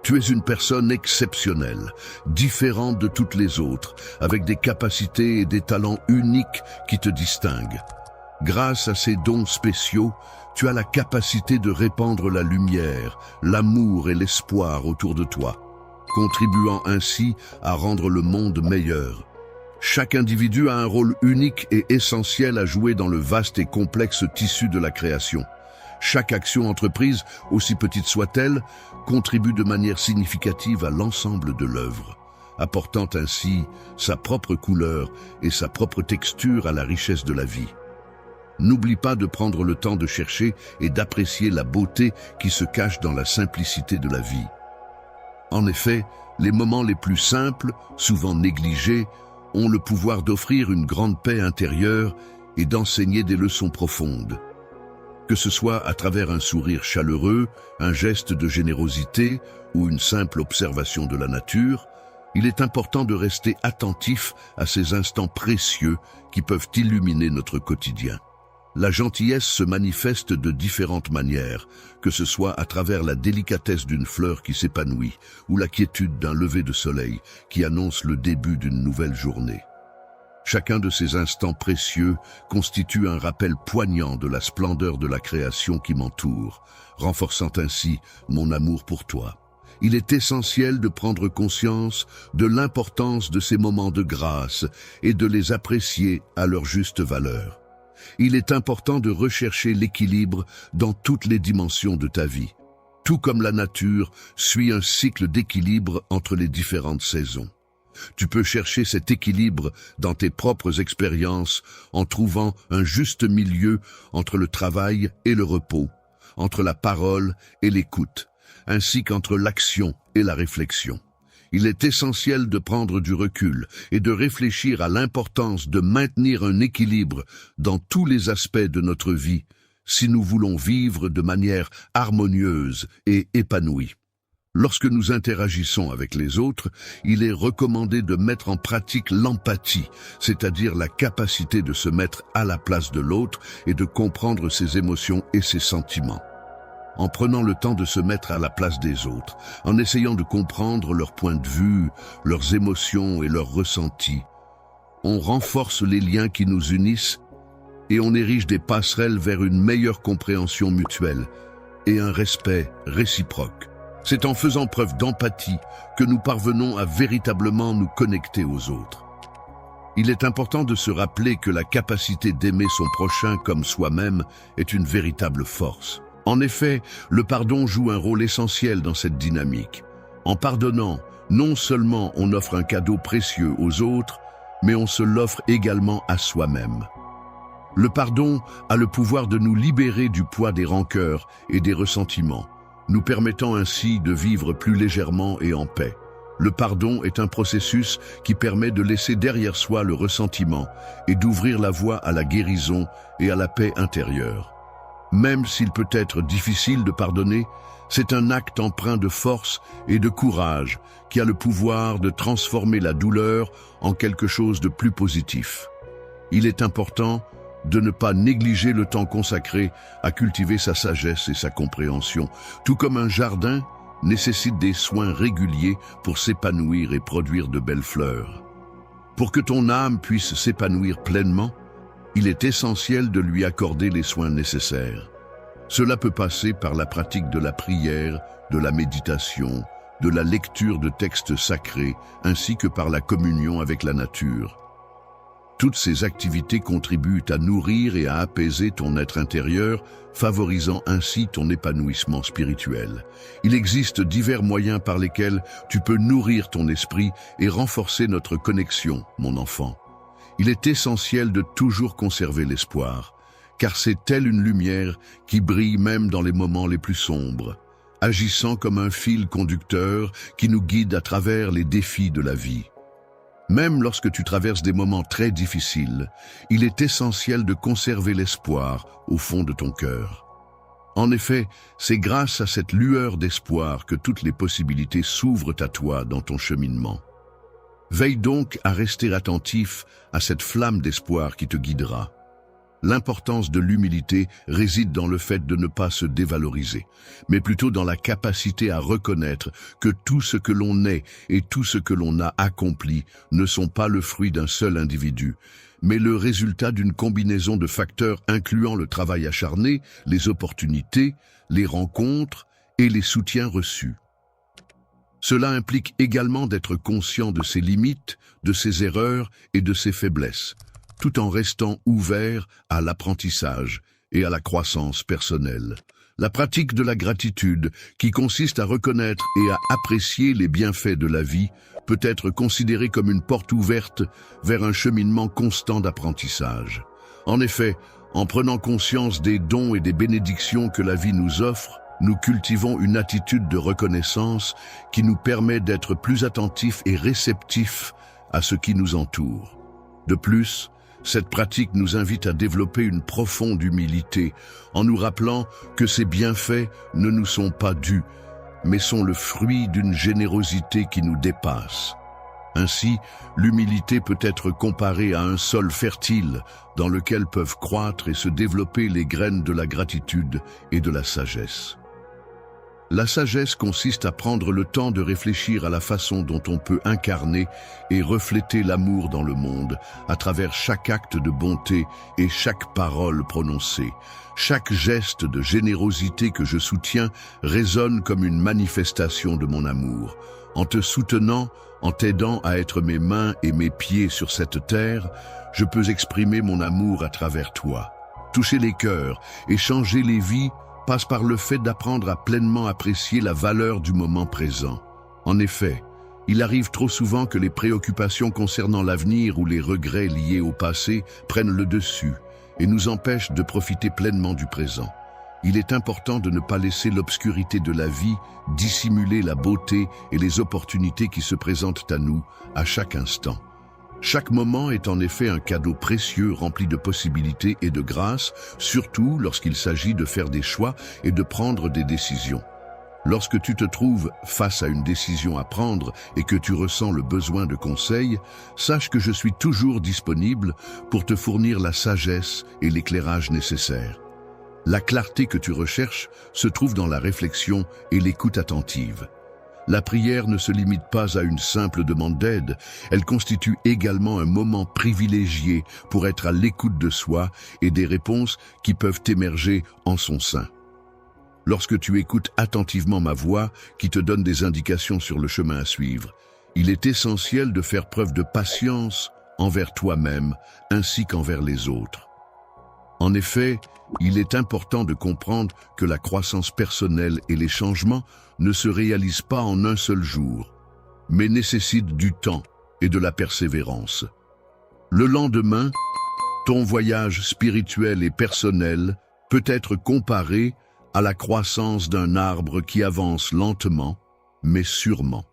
Tu es une personne exceptionnelle, différente de toutes les autres, avec des capacités et des talents uniques qui te distinguent. Grâce à ces dons spéciaux, tu as la capacité de répandre la lumière, l'amour et l'espoir autour de toi, contribuant ainsi à rendre le monde meilleur. Chaque individu a un rôle unique et essentiel à jouer dans le vaste et complexe tissu de la création. Chaque action entreprise, aussi petite soit-elle, contribue de manière significative à l'ensemble de l'œuvre, apportant ainsi sa propre couleur et sa propre texture à la richesse de la vie. N'oublie pas de prendre le temps de chercher et d'apprécier la beauté qui se cache dans la simplicité de la vie. En effet, les moments les plus simples, souvent négligés, ont le pouvoir d'offrir une grande paix intérieure et d'enseigner des leçons profondes. Que ce soit à travers un sourire chaleureux, un geste de générosité ou une simple observation de la nature, il est important de rester attentif à ces instants précieux qui peuvent illuminer notre quotidien. La gentillesse se manifeste de différentes manières, que ce soit à travers la délicatesse d'une fleur qui s'épanouit ou la quiétude d'un lever de soleil qui annonce le début d'une nouvelle journée. Chacun de ces instants précieux constitue un rappel poignant de la splendeur de la création qui m'entoure, renforçant ainsi mon amour pour toi. Il est essentiel de prendre conscience de l'importance de ces moments de grâce et de les apprécier à leur juste valeur. Il est important de rechercher l'équilibre dans toutes les dimensions de ta vie. Tout comme la nature suit un cycle d'équilibre entre les différentes saisons. Tu peux chercher cet équilibre dans tes propres expériences en trouvant un juste milieu entre le travail et le repos, entre la parole et l'écoute, ainsi qu'entre l'action et la réflexion. Il est essentiel de prendre du recul et de réfléchir à l'importance de maintenir un équilibre dans tous les aspects de notre vie si nous voulons vivre de manière harmonieuse et épanouie. Lorsque nous interagissons avec les autres, il est recommandé de mettre en pratique l'empathie, c'est-à-dire la capacité de se mettre à la place de l'autre et de comprendre ses émotions et ses sentiments. En prenant le temps de se mettre à la place des autres, en essayant de comprendre leur point de vue, leurs émotions et leurs ressentis, on renforce les liens qui nous unissent et on érige des passerelles vers une meilleure compréhension mutuelle et un respect réciproque. C'est en faisant preuve d'empathie que nous parvenons à véritablement nous connecter aux autres. Il est important de se rappeler que la capacité d'aimer son prochain comme soi-même est une véritable force. En effet, le pardon joue un rôle essentiel dans cette dynamique. En pardonnant, non seulement on offre un cadeau précieux aux autres, mais on se l'offre également à soi-même. Le pardon a le pouvoir de nous libérer du poids des rancœurs et des ressentiments, nous permettant ainsi de vivre plus légèrement et en paix. Le pardon est un processus qui permet de laisser derrière soi le ressentiment et d'ouvrir la voie à la guérison et à la paix intérieure. Même s'il peut être difficile de pardonner, c'est un acte empreint de force et de courage qui a le pouvoir de transformer la douleur en quelque chose de plus positif. Il est important de ne pas négliger le temps consacré à cultiver sa sagesse et sa compréhension, tout comme un jardin nécessite des soins réguliers pour s'épanouir et produire de belles fleurs. Pour que ton âme puisse s'épanouir pleinement, il est essentiel de lui accorder les soins nécessaires. Cela peut passer par la pratique de la prière, de la méditation, de la lecture de textes sacrés, ainsi que par la communion avec la nature. Toutes ces activités contribuent à nourrir et à apaiser ton être intérieur, favorisant ainsi ton épanouissement spirituel. Il existe divers moyens par lesquels tu peux nourrir ton esprit et renforcer notre connexion, mon enfant. Il est essentiel de toujours conserver l'espoir, car c'est telle une lumière qui brille même dans les moments les plus sombres, agissant comme un fil conducteur qui nous guide à travers les défis de la vie. Même lorsque tu traverses des moments très difficiles, il est essentiel de conserver l'espoir au fond de ton cœur. En effet, c'est grâce à cette lueur d'espoir que toutes les possibilités s'ouvrent à toi dans ton cheminement. Veille donc à rester attentif à cette flamme d'espoir qui te guidera. L'importance de l'humilité réside dans le fait de ne pas se dévaloriser, mais plutôt dans la capacité à reconnaître que tout ce que l'on est et tout ce que l'on a accompli ne sont pas le fruit d'un seul individu, mais le résultat d'une combinaison de facteurs incluant le travail acharné, les opportunités, les rencontres et les soutiens reçus. Cela implique également d'être conscient de ses limites, de ses erreurs et de ses faiblesses, tout en restant ouvert à l'apprentissage et à la croissance personnelle. La pratique de la gratitude, qui consiste à reconnaître et à apprécier les bienfaits de la vie, peut être considérée comme une porte ouverte vers un cheminement constant d'apprentissage. En effet, en prenant conscience des dons et des bénédictions que la vie nous offre, nous cultivons une attitude de reconnaissance qui nous permet d'être plus attentifs et réceptifs à ce qui nous entoure. De plus, cette pratique nous invite à développer une profonde humilité en nous rappelant que ces bienfaits ne nous sont pas dus, mais sont le fruit d'une générosité qui nous dépasse. Ainsi, l'humilité peut être comparée à un sol fertile dans lequel peuvent croître et se développer les graines de la gratitude et de la sagesse. La sagesse consiste à prendre le temps de réfléchir à la façon dont on peut incarner et refléter l'amour dans le monde, à travers chaque acte de bonté et chaque parole prononcée. Chaque geste de générosité que je soutiens résonne comme une manifestation de mon amour. En te soutenant, en t'aidant à être mes mains et mes pieds sur cette terre, je peux exprimer mon amour à travers toi. Toucher les cœurs et changer les vies passe par le fait d'apprendre à pleinement apprécier la valeur du moment présent. En effet, il arrive trop souvent que les préoccupations concernant l'avenir ou les regrets liés au passé prennent le dessus et nous empêchent de profiter pleinement du présent. Il est important de ne pas laisser l'obscurité de la vie dissimuler la beauté et les opportunités qui se présentent à nous à chaque instant. Chaque moment est en effet un cadeau précieux rempli de possibilités et de grâces, surtout lorsqu'il s'agit de faire des choix et de prendre des décisions. Lorsque tu te trouves face à une décision à prendre et que tu ressens le besoin de conseils, sache que je suis toujours disponible pour te fournir la sagesse et l'éclairage nécessaires. La clarté que tu recherches se trouve dans la réflexion et l'écoute attentive. La prière ne se limite pas à une simple demande d'aide, elle constitue également un moment privilégié pour être à l'écoute de soi et des réponses qui peuvent émerger en son sein. Lorsque tu écoutes attentivement ma voix qui te donne des indications sur le chemin à suivre, il est essentiel de faire preuve de patience envers toi-même ainsi qu'envers les autres. En effet, il est important de comprendre que la croissance personnelle et les changements ne se réalisent pas en un seul jour, mais nécessitent du temps et de la persévérance. Le lendemain, ton voyage spirituel et personnel peut être comparé à la croissance d'un arbre qui avance lentement, mais sûrement.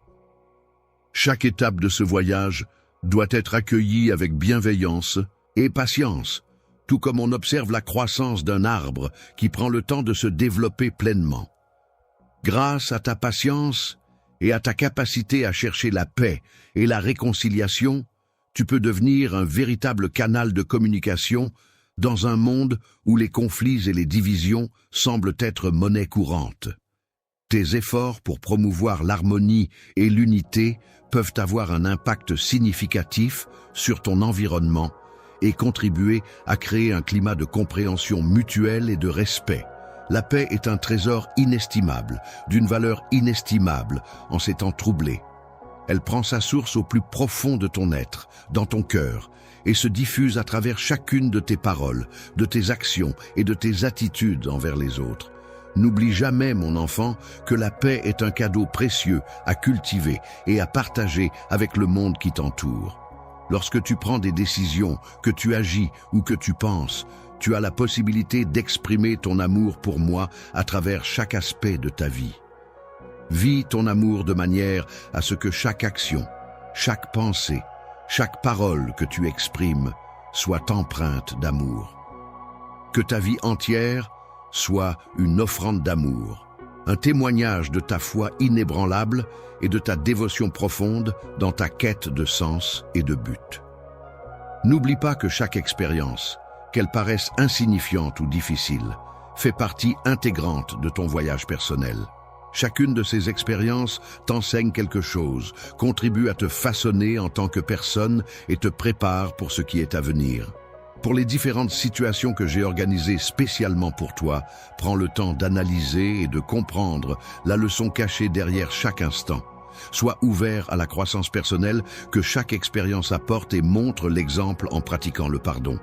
Chaque étape de ce voyage doit être accueillie avec bienveillance et patience, tout comme on observe la croissance d'un arbre qui prend le temps de se développer pleinement. Grâce à ta patience et à ta capacité à chercher la paix et la réconciliation, tu peux devenir un véritable canal de communication dans un monde où les conflits et les divisions semblent être monnaie courante. Tes efforts pour promouvoir l'harmonie et l'unité peuvent avoir un impact significatif sur ton environnement et contribuer à créer un climat de compréhension mutuelle et de respect. La paix est un trésor inestimable, d'une valeur inestimable en ces temps troublés. Elle prend sa source au plus profond de ton être, dans ton cœur, et se diffuse à travers chacune de tes paroles, de tes actions et de tes attitudes envers les autres. N'oublie jamais, mon enfant, que la paix est un cadeau précieux à cultiver et à partager avec le monde qui t'entoure. Lorsque tu prends des décisions, que tu agis ou que tu penses, tu as la possibilité d'exprimer ton amour pour moi à travers chaque aspect de ta vie. Vis ton amour de manière à ce que chaque action, chaque pensée, chaque parole que tu exprimes soit empreinte d'amour. Que ta vie entière soit une offrande d'amour, un témoignage de ta foi inébranlable et de ta dévotion profonde dans ta quête de sens et de but. N'oublie pas que chaque expérience, qu'elle paraisse insignifiante ou difficile, fait partie intégrante de ton voyage personnel. Chacune de ces expériences t'enseigne quelque chose, contribue à te façonner en tant que personne et te prépare pour ce qui est à venir. Pour les différentes situations que j'ai organisées spécialement pour toi, prends le temps d'analyser et de comprendre la leçon cachée derrière chaque instant. Sois ouvert à la croissance personnelle que chaque expérience apporte et montre l'exemple en pratiquant le pardon.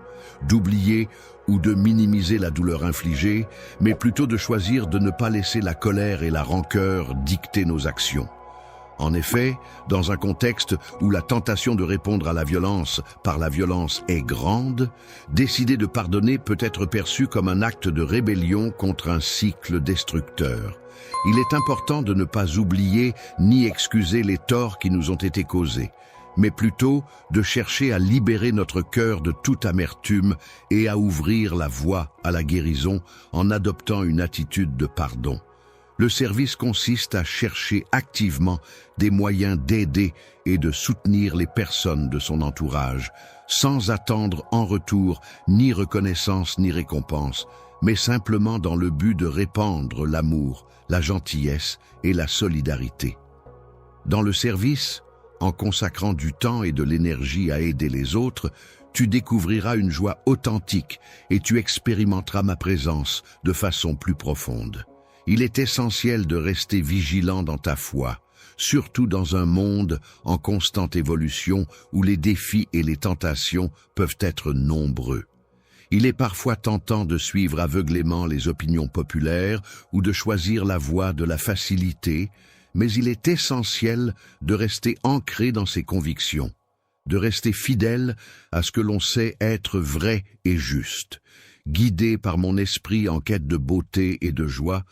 D'oublier ou de minimiser la douleur infligée, mais plutôt de choisir de ne pas laisser la colère et la rancœur dicter nos actions. En effet, dans un contexte où la tentation de répondre à la violence par la violence est grande, décider de pardonner peut être perçu comme un acte de rébellion contre un cycle destructeur. Il est important de ne pas oublier ni excuser les torts qui nous ont été causés, mais plutôt de chercher à libérer notre cœur de toute amertume et à ouvrir la voie à la guérison en adoptant une attitude de pardon. Le service consiste à chercher activement des moyens d'aider et de soutenir les personnes de son entourage, sans attendre en retour ni reconnaissance ni récompense, mais simplement dans le but de répandre l'amour, la gentillesse et la solidarité. Dans le service, en consacrant du temps et de l'énergie à aider les autres, tu découvriras une joie authentique et tu expérimenteras ma présence de façon plus profonde. Il est essentiel de rester vigilant dans ta foi, surtout dans un monde en constante évolution où les défis et les tentations peuvent être nombreux. Il est parfois tentant de suivre aveuglément les opinions populaires ou de choisir la voie de la facilité, mais il est essentiel de rester ancré dans ses convictions, de rester fidèle à ce que l'on sait être vrai et juste. Guidé par mon esprit en quête de beauté et de joie,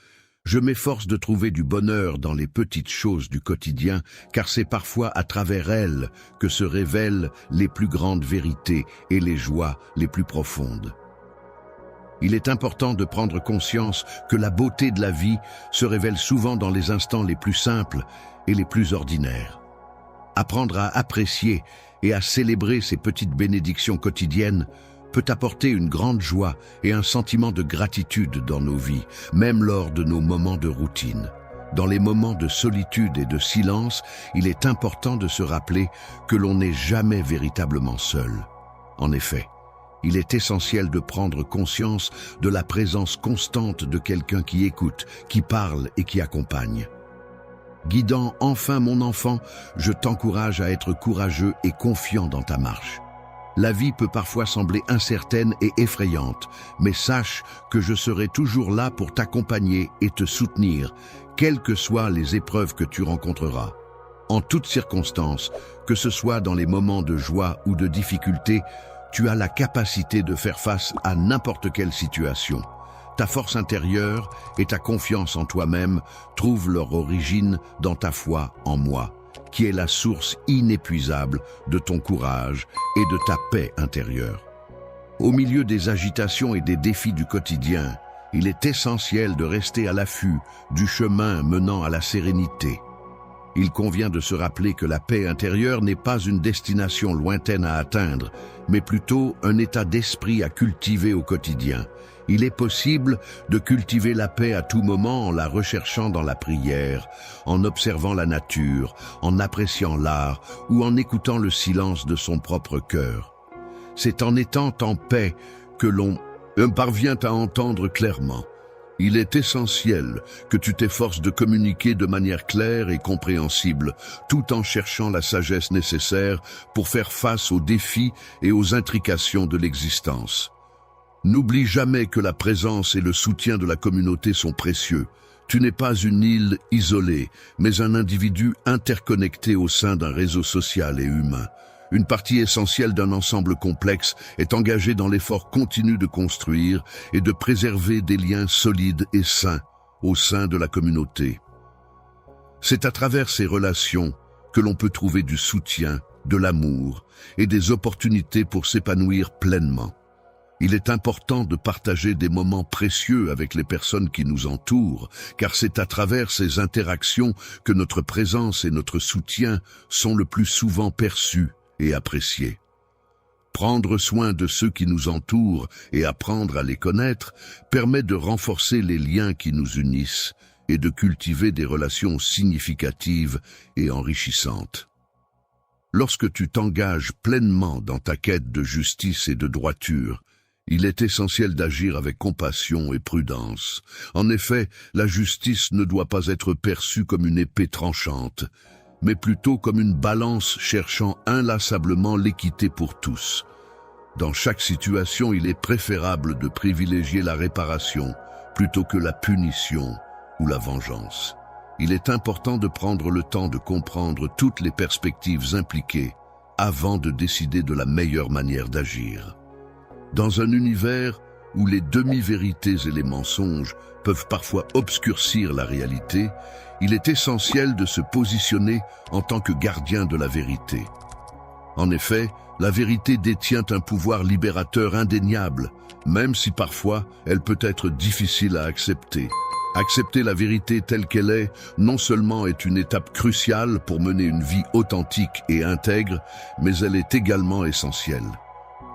je m'efforce de trouver du bonheur dans les petites choses du quotidien, car c'est parfois à travers elles que se révèlent les plus grandes vérités et les joies les plus profondes. Il est important de prendre conscience que la beauté de la vie se révèle souvent dans les instants les plus simples et les plus ordinaires. Apprendre à apprécier et à célébrer ces petites bénédictions quotidiennes peut apporter une grande joie et un sentiment de gratitude dans nos vies, même lors de nos moments de routine. Dans les moments de solitude et de silence, il est important de se rappeler que l'on n'est jamais véritablement seul. En effet, il est essentiel de prendre conscience de la présence constante de quelqu'un qui écoute, qui parle et qui accompagne. Guidant enfin mon enfant, je t'encourage à être courageux et confiant dans ta marche. La vie peut parfois sembler incertaine et effrayante, mais sache que je serai toujours là pour t'accompagner et te soutenir, quelles que soient les épreuves que tu rencontreras. En toutes circonstances, que ce soit dans les moments de joie ou de difficulté, tu as la capacité de faire face à n'importe quelle situation. Ta force intérieure et ta confiance en toi-même trouvent leur origine dans ta foi en moi, qui est la source inépuisable de ton courage et de ta paix intérieure. Au milieu des agitations et des défis du quotidien, il est essentiel de rester à l'affût du chemin menant à la sérénité. Il convient de se rappeler que la paix intérieure n'est pas une destination lointaine à atteindre, mais plutôt un état d'esprit à cultiver au quotidien. Il est possible de cultiver la paix à tout moment en la recherchant dans la prière, en observant la nature, en appréciant l'art ou en écoutant le silence de son propre cœur. C'est en étant en paix que l'on parvient à entendre clairement. Il est essentiel que tu t'efforces de communiquer de manière claire et compréhensible, tout en cherchant la sagesse nécessaire pour faire face aux défis et aux intrications de l'existence. N'oublie jamais que la présence et le soutien de la communauté sont précieux. Tu n'es pas une île isolée, mais un individu interconnecté au sein d'un réseau social et humain. Une partie essentielle d'un ensemble complexe est engagée dans l'effort continu de construire et de préserver des liens solides et sains au sein de la communauté. C'est à travers ces relations que l'on peut trouver du soutien, de l'amour et des opportunités pour s'épanouir pleinement. Il est important de partager des moments précieux avec les personnes qui nous entourent, car c'est à travers ces interactions que notre présence et notre soutien sont le plus souvent perçus et appréciés. Prendre soin de ceux qui nous entourent et apprendre à les connaître permet de renforcer les liens qui nous unissent et de cultiver des relations significatives et enrichissantes. Lorsque tu t'engages pleinement dans ta quête de justice et de droiture, il est essentiel d'agir avec compassion et prudence. En effet, la justice ne doit pas être perçue comme une épée tranchante, mais plutôt comme une balance cherchant inlassablement l'équité pour tous. Dans chaque situation, il est préférable de privilégier la réparation plutôt que la punition ou la vengeance. Il est important de prendre le temps de comprendre toutes les perspectives impliquées avant de décider de la meilleure manière d'agir. Dans un univers où les demi-vérités et les mensonges peuvent parfois obscurcir la réalité, il est essentiel de se positionner en tant que gardien de la vérité. En effet, la vérité détient un pouvoir libérateur indéniable, même si parfois elle peut être difficile à accepter. Accepter la vérité telle qu'elle est, non seulement est une étape cruciale pour mener une vie authentique et intègre, mais elle est également essentielle.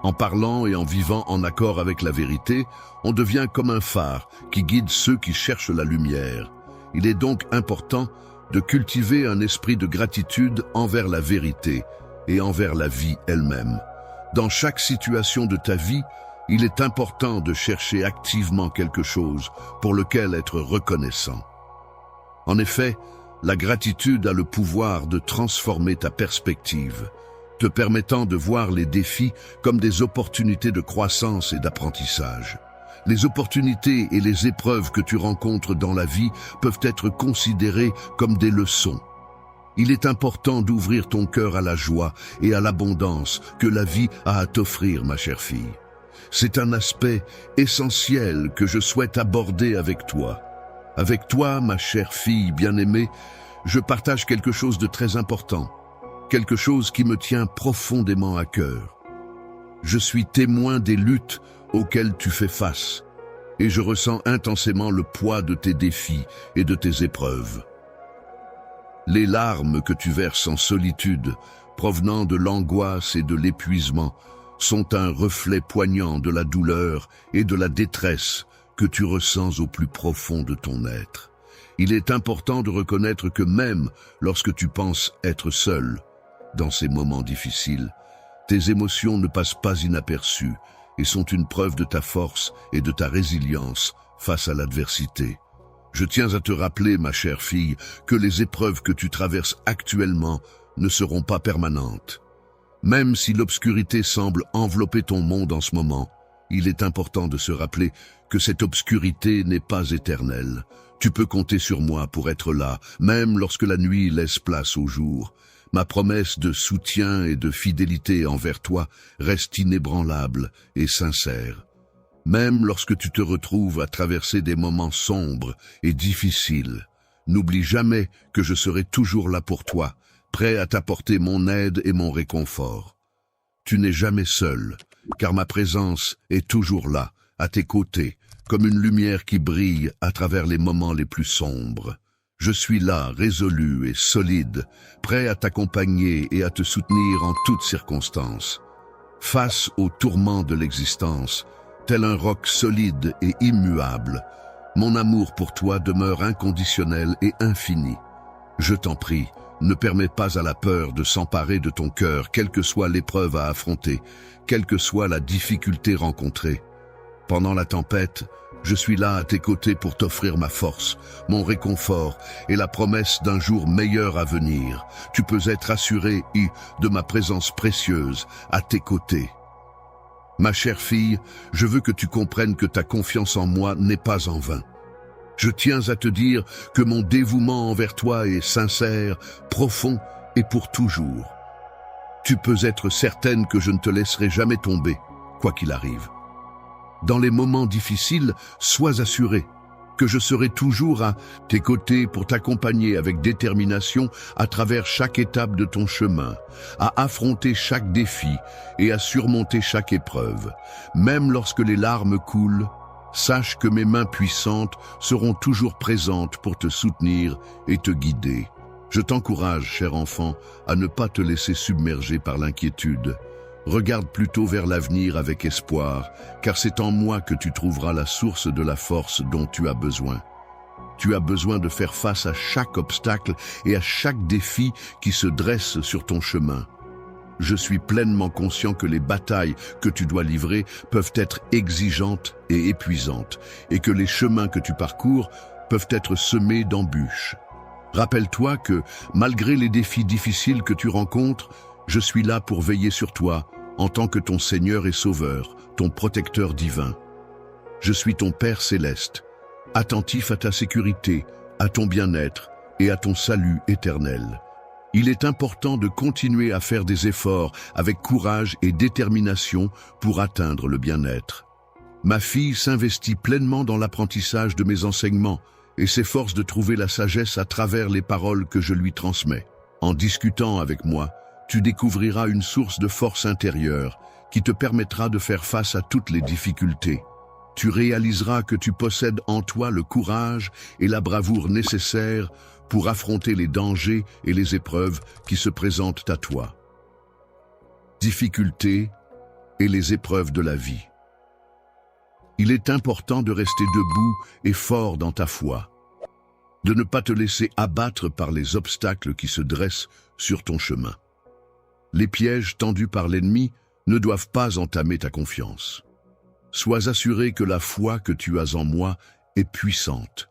En parlant et en vivant en accord avec la vérité, on devient comme un phare qui guide ceux qui cherchent la lumière. Il est donc important de cultiver un esprit de gratitude envers la vérité et envers la vie elle-même. Dans chaque situation de ta vie, il est important de chercher activement quelque chose pour lequel être reconnaissant. En effet, la gratitude a le pouvoir de transformer ta perspective, te permettant de voir les défis comme des opportunités de croissance et d'apprentissage. Les opportunités et les épreuves que tu rencontres dans la vie peuvent être considérées comme des leçons. Il est important d'ouvrir ton cœur à la joie et à l'abondance que la vie a à t'offrir, ma chère fille. C'est un aspect essentiel que je souhaite aborder avec toi. Avec toi, ma chère fille bien-aimée, je partage quelque chose de très important. Quelque chose qui me tient profondément à cœur. Je suis témoin des luttes auxquelles tu fais face, et je ressens intensément le poids de tes défis et de tes épreuves. Les larmes que tu verses en solitude, provenant de l'angoisse et de l'épuisement, sont un reflet poignant de la douleur et de la détresse que tu ressens au plus profond de ton être. Il est important de reconnaître que même lorsque tu penses être seul, dans ces moments difficiles, tes émotions ne passent pas inaperçues et sont une preuve de ta force et de ta résilience face à l'adversité. Je tiens à te rappeler, ma chère fille, que les épreuves que tu traverses actuellement ne seront pas permanentes. Même si l'obscurité semble envelopper ton monde en ce moment, il est important de se rappeler que cette obscurité n'est pas éternelle. Tu peux compter sur moi pour être là, même lorsque la nuit laisse place au jour. Ma promesse de soutien et de fidélité envers toi reste inébranlable et sincère. Même lorsque tu te retrouves à traverser des moments sombres et difficiles, n'oublie jamais que je serai toujours là pour toi, prêt à t'apporter mon aide et mon réconfort. Tu n'es jamais seul, car ma présence est toujours là, à tes côtés, comme une lumière qui brille à travers les moments les plus sombres. Je suis là, résolu et solide, prêt à t'accompagner et à te soutenir en toutes circonstances. Face aux tourments de l'existence, tel un roc solide et immuable, mon amour pour toi demeure inconditionnel et infini. Je t'en prie, ne permets pas à la peur de s'emparer de ton cœur, quelle que soit l'épreuve à affronter, quelle que soit la difficulté rencontrée. Pendant la tempête, je suis là à tes côtés pour t'offrir ma force, mon réconfort et la promesse d'un jour meilleur à venir. Tu peux être assuré de ma présence précieuse à tes côtés. Ma chère fille, je veux que tu comprennes que ta confiance en moi n'est pas en vain. Je tiens à te dire que mon dévouement envers toi est sincère, profond et pour toujours. Tu peux être certaine que je ne te laisserai jamais tomber, quoi qu'il arrive. Dans les moments difficiles, sois assurée que je serai toujours à tes côtés pour t'accompagner avec détermination à travers chaque étape de ton chemin, à affronter chaque défi et à surmonter chaque épreuve. Même lorsque les larmes coulent, sache que mes mains puissantes seront toujours présentes pour te soutenir et te guider. Je t'encourage, cher enfant, à ne pas te laisser submerger par l'inquiétude. Regarde plutôt vers l'avenir avec espoir, car c'est en moi que tu trouveras la source de la force dont tu as besoin. Tu as besoin de faire face à chaque obstacle et à chaque défi qui se dresse sur ton chemin. Je suis pleinement conscient que les batailles que tu dois livrer peuvent être exigeantes et épuisantes, et que les chemins que tu parcours peuvent être semés d'embûches. Rappelle-toi que, malgré les défis difficiles que tu rencontres, je suis là pour veiller sur toi, en tant que ton Seigneur et Sauveur, ton protecteur divin. Je suis ton Père céleste, attentif à ta sécurité, à ton bien-être et à ton salut éternel. Il est important de continuer à faire des efforts avec courage et détermination pour atteindre le bien-être. Ma fille s'investit pleinement dans l'apprentissage de mes enseignements et s'efforce de trouver la sagesse à travers les paroles que je lui transmets. En discutant avec moi, tu découvriras une source de force intérieure qui te permettra de faire face à toutes les difficultés. Tu réaliseras que tu possèdes en toi le courage et la bravoure nécessaires pour affronter les dangers et les épreuves qui se présentent à toi. Difficultés et les épreuves de la vie. Il est important de rester debout et fort dans ta foi, de ne pas te laisser abattre par les obstacles qui se dressent sur ton chemin. Les pièges tendus par l'ennemi ne doivent pas entamer ta confiance. Sois assuré que la foi que tu as en moi est puissante,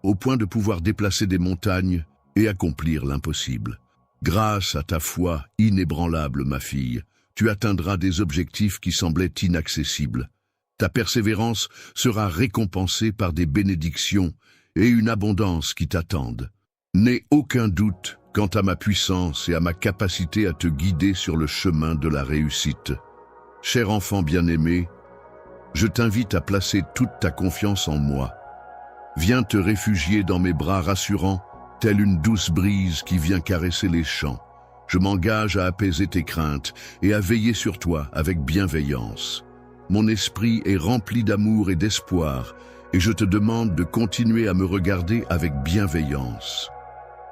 au point de pouvoir déplacer des montagnes et accomplir l'impossible. Grâce à ta foi inébranlable, ma fille, tu atteindras des objectifs qui semblaient inaccessibles. Ta persévérance sera récompensée par des bénédictions et une abondance qui t'attendent. N'aie aucun doute quant à ma puissance et à ma capacité à te guider sur le chemin de la réussite. Cher enfant bien-aimé, je t'invite à placer toute ta confiance en moi. Viens te réfugier dans mes bras rassurants, telle une douce brise qui vient caresser les champs. Je m'engage à apaiser tes craintes et à veiller sur toi avec bienveillance. Mon esprit est rempli d'amour et d'espoir, et je te demande de continuer à me regarder avec bienveillance.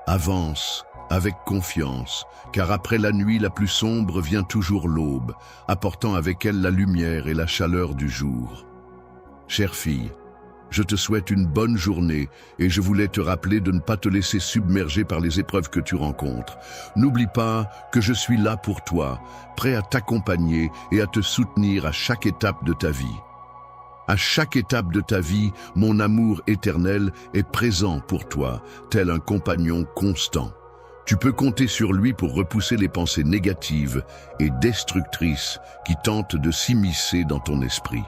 Avance avec confiance, car après la nuit la plus sombre vient toujours l'aube, apportant avec elle la lumière et la chaleur du jour. Chère fille, je te souhaite une bonne journée et je voulais te rappeler de ne pas te laisser submerger par les épreuves que tu rencontres. N'oublie pas que je suis là pour toi, prêt à t'accompagner et à te soutenir à chaque étape de ta vie. À chaque étape de ta vie, mon amour éternel est présent pour toi, tel un compagnon constant. Tu peux compter sur lui pour repousser les pensées négatives et destructrices qui tentent de s'immiscer dans ton esprit.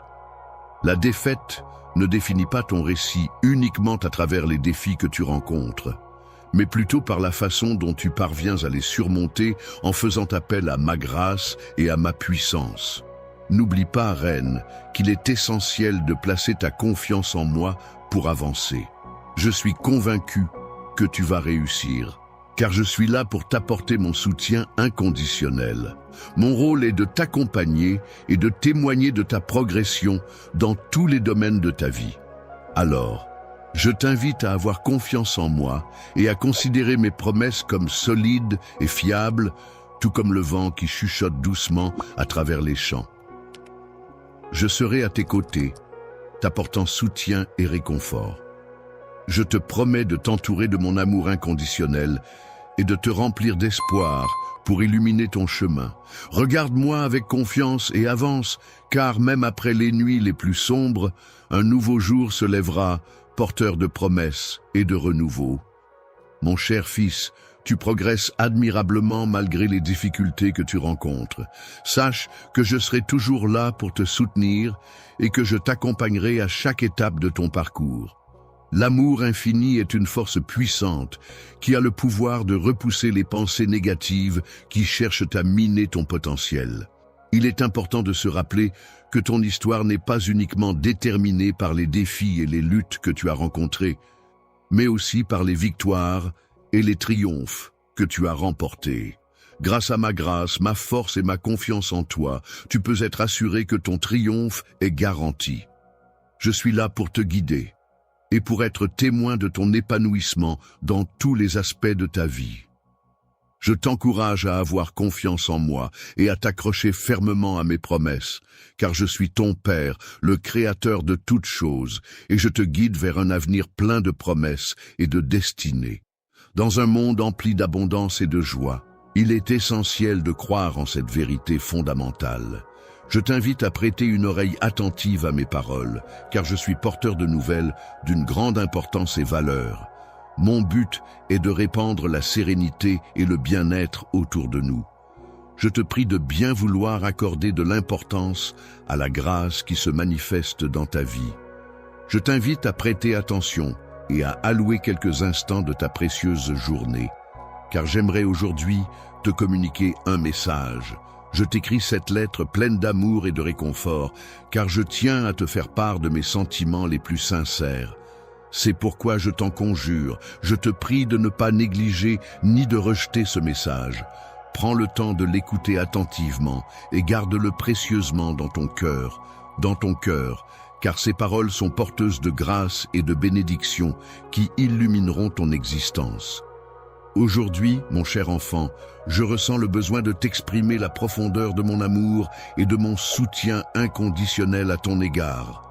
La défaite ne définit pas ton récit uniquement à travers les défis que tu rencontres, mais plutôt par la façon dont tu parviens à les surmonter en faisant appel à ma grâce et à ma puissance. N'oublie pas, reine, qu'il est essentiel de placer ta confiance en moi pour avancer. Je suis convaincu que tu vas réussir, car je suis là pour t'apporter mon soutien inconditionnel. Mon rôle est de t'accompagner et de témoigner de ta progression dans tous les domaines de ta vie. Alors, je t'invite à avoir confiance en moi et à considérer mes promesses comme solides et fiables, tout comme le vent qui chuchote doucement à travers les champs. Je serai à tes côtés, t'apportant soutien et réconfort. Je te promets de t'entourer de mon amour inconditionnel et de te remplir d'espoir pour illuminer ton chemin. Regarde-moi avec confiance et avance, car même après les nuits les plus sombres, un nouveau jour se lèvera, porteur de promesses et de renouveau. Mon cher fils, tu progresses admirablement malgré les difficultés que tu rencontres. Sache que je serai toujours là pour te soutenir et que je t'accompagnerai à chaque étape de ton parcours. L'amour infini est une force puissante qui a le pouvoir de repousser les pensées négatives qui cherchent à miner ton potentiel. Il est important de se rappeler que ton histoire n'est pas uniquement déterminée par les défis et les luttes que tu as rencontrés, mais aussi par les victoires et les triomphes que tu as remportés. Grâce à ma grâce, ma force et ma confiance en toi, tu peux être assuré que ton triomphe est garanti. Je suis là pour te guider et pour être témoin de ton épanouissement dans tous les aspects de ta vie. Je t'encourage à avoir confiance en moi et à t'accrocher fermement à mes promesses, car je suis ton Père, le Créateur de toutes choses, et je te guide vers un avenir plein de promesses et de destinées. Dans un monde empli d'abondance et de joie, il est essentiel de croire en cette vérité fondamentale. Je t'invite à prêter une oreille attentive à mes paroles, car je suis porteur de nouvelles d'une grande importance et valeur. Mon but est de répandre la sérénité et le bien-être autour de nous. Je te prie de bien vouloir accorder de l'importance à la grâce qui se manifeste dans ta vie. Je t'invite à prêter attention et à allouer quelques instants de ta précieuse journée, car j'aimerais aujourd'hui te communiquer un message. Je t'écris cette lettre pleine d'amour et de réconfort, car je tiens à te faire part de mes sentiments les plus sincères. C'est pourquoi je t'en conjure, je te prie de ne pas négliger ni de rejeter ce message. Prends le temps de l'écouter attentivement et garde-le précieusement dans ton cœur, car ces paroles sont porteuses de grâce et de bénédiction qui illumineront ton existence. Aujourd'hui, mon cher enfant, je ressens le besoin de t'exprimer la profondeur de mon amour et de mon soutien inconditionnel à ton égard.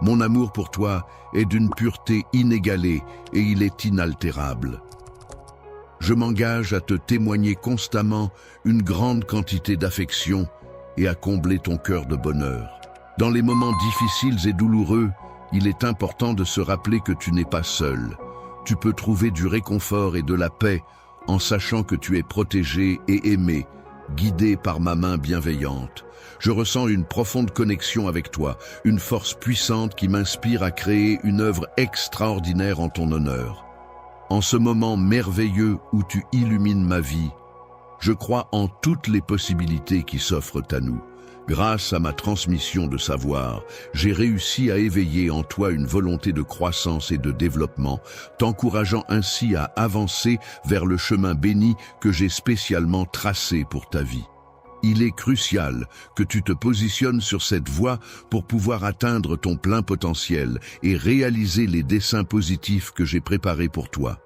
Mon amour pour toi est d'une pureté inégalée et il est inaltérable. Je m'engage à te témoigner constamment une grande quantité d'affection et à combler ton cœur de bonheur. Dans les moments difficiles et douloureux, il est important de se rappeler que tu n'es pas seul. Tu peux trouver du réconfort et de la paix en sachant que tu es protégé et aimé, guidé par ma main bienveillante. Je ressens une profonde connexion avec toi, une force puissante qui m'inspire à créer une œuvre extraordinaire en ton honneur. En ce moment merveilleux où tu illumines ma vie, je crois en toutes les possibilités qui s'offrent à nous. Grâce à ma transmission de savoir, j'ai réussi à éveiller en toi une volonté de croissance et de développement, t'encourageant ainsi à avancer vers le chemin béni que j'ai spécialement tracé pour ta vie. Il est crucial que tu te positionnes sur cette voie pour pouvoir atteindre ton plein potentiel et réaliser les desseins positifs que j'ai préparés pour toi.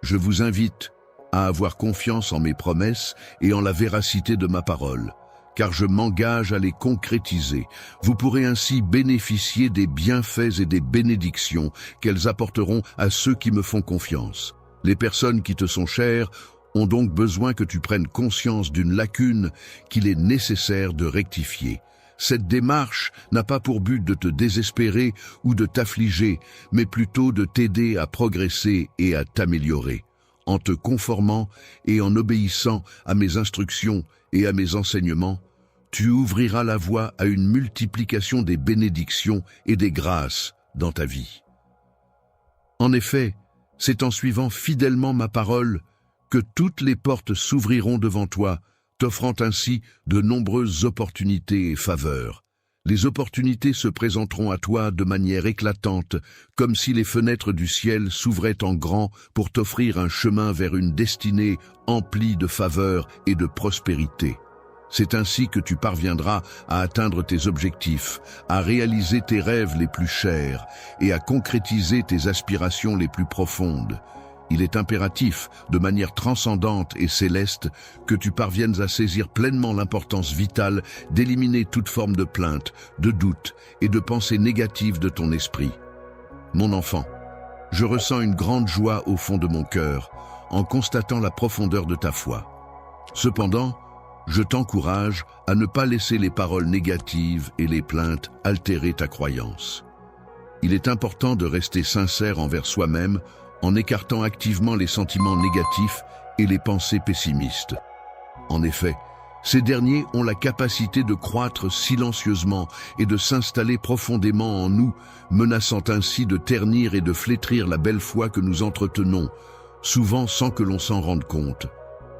Je vous invite à avoir confiance en mes promesses et en la véracité de ma parole, car je m'engage à les concrétiser. Vous pourrez ainsi bénéficier des bienfaits et des bénédictions qu'elles apporteront à ceux qui me font confiance. Les personnes qui te sont chères ont donc besoin que tu prennes conscience d'une lacune qu'il est nécessaire de rectifier. Cette démarche n'a pas pour but de te désespérer ou de t'affliger, mais plutôt de t'aider à progresser et à t'améliorer. en te conformant et en obéissant à mes instructions et à mes enseignements, tu ouvriras la voie à une multiplication des bénédictions et des grâces dans ta vie. En effet, c'est en suivant fidèlement ma parole que toutes les portes s'ouvriront devant toi, t'offrant ainsi de nombreuses opportunités et faveurs. Les opportunités se présenteront à toi de manière éclatante, comme si les fenêtres du ciel s'ouvraient en grand pour t'offrir un chemin vers une destinée emplie de faveurs et de prospérité. C'est ainsi que tu parviendras à atteindre tes objectifs, à réaliser tes rêves les plus chers et à concrétiser tes aspirations les plus profondes. Il est impératif, de manière transcendante et céleste, que tu parviennes à saisir pleinement l'importance vitale d'éliminer toute forme de plainte, de doute et de pensée négative de ton esprit. Mon enfant, je ressens une grande joie au fond de mon cœur en constatant la profondeur de ta foi. Cependant, je t'encourage à ne pas laisser les paroles négatives et les plaintes altérer ta croyance. Il est important de rester sincère envers soi-même en écartant activement les sentiments négatifs et les pensées pessimistes. En effet, ces derniers ont la capacité de croître silencieusement et de s'installer profondément en nous, menaçant ainsi de ternir et de flétrir la belle foi que nous entretenons, souvent sans que l'on s'en rende compte.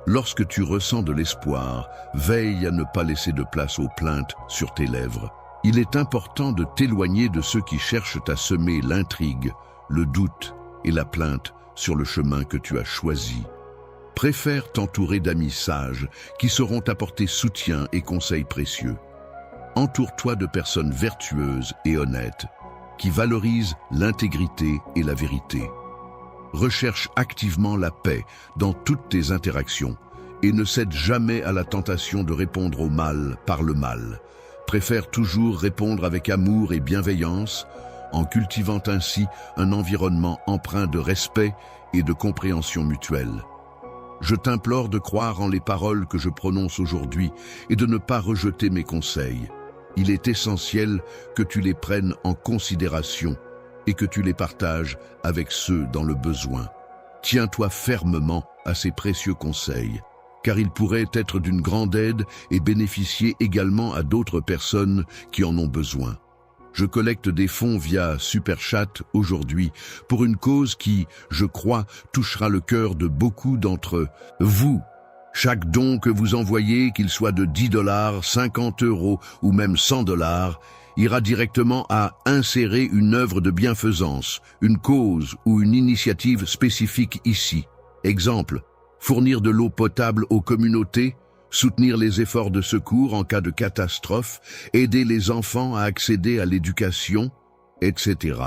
Lorsque tu ressens de l'espoir, veille à ne pas laisser de place aux plaintes sur tes lèvres. Il est important de t'éloigner de ceux qui cherchent à semer l'intrigue, le doute et la plainte sur le chemin que tu as choisi. Préfère t'entourer d'amis sages qui sauront t'apporter soutien et conseils précieux. Entoure-toi de personnes vertueuses et honnêtes qui valorisent l'intégrité et la vérité. Recherche activement la paix dans toutes tes interactions et ne cède jamais à la tentation de répondre au mal par le mal. Préfère toujours répondre avec amour et bienveillance, en cultivant ainsi un environnement empreint de respect et de compréhension mutuelle. Je t'implore de croire en les paroles que je prononce aujourd'hui et de ne pas rejeter mes conseils. Il est essentiel que tu les prennes en considération et que tu les partages avec ceux dans le besoin. Tiens-toi fermement à ces précieux conseils, car ils pourraient être d'une grande aide et bénéficier également à d'autres personnes qui en ont besoin. Je collecte des fonds via Super Chat aujourd'hui pour une cause qui, je crois, touchera le cœur de beaucoup d'entre vous. Chaque don que vous envoyez, qu'il soit de 10 $, 50 € ou même 100 $, ira directement à insérer une œuvre de bienfaisance, une cause ou une initiative spécifique ici. Exemple, fournir de l'eau potable aux communautés, soutenir les efforts de secours en cas de catastrophe, aider les enfants à accéder à l'éducation, etc.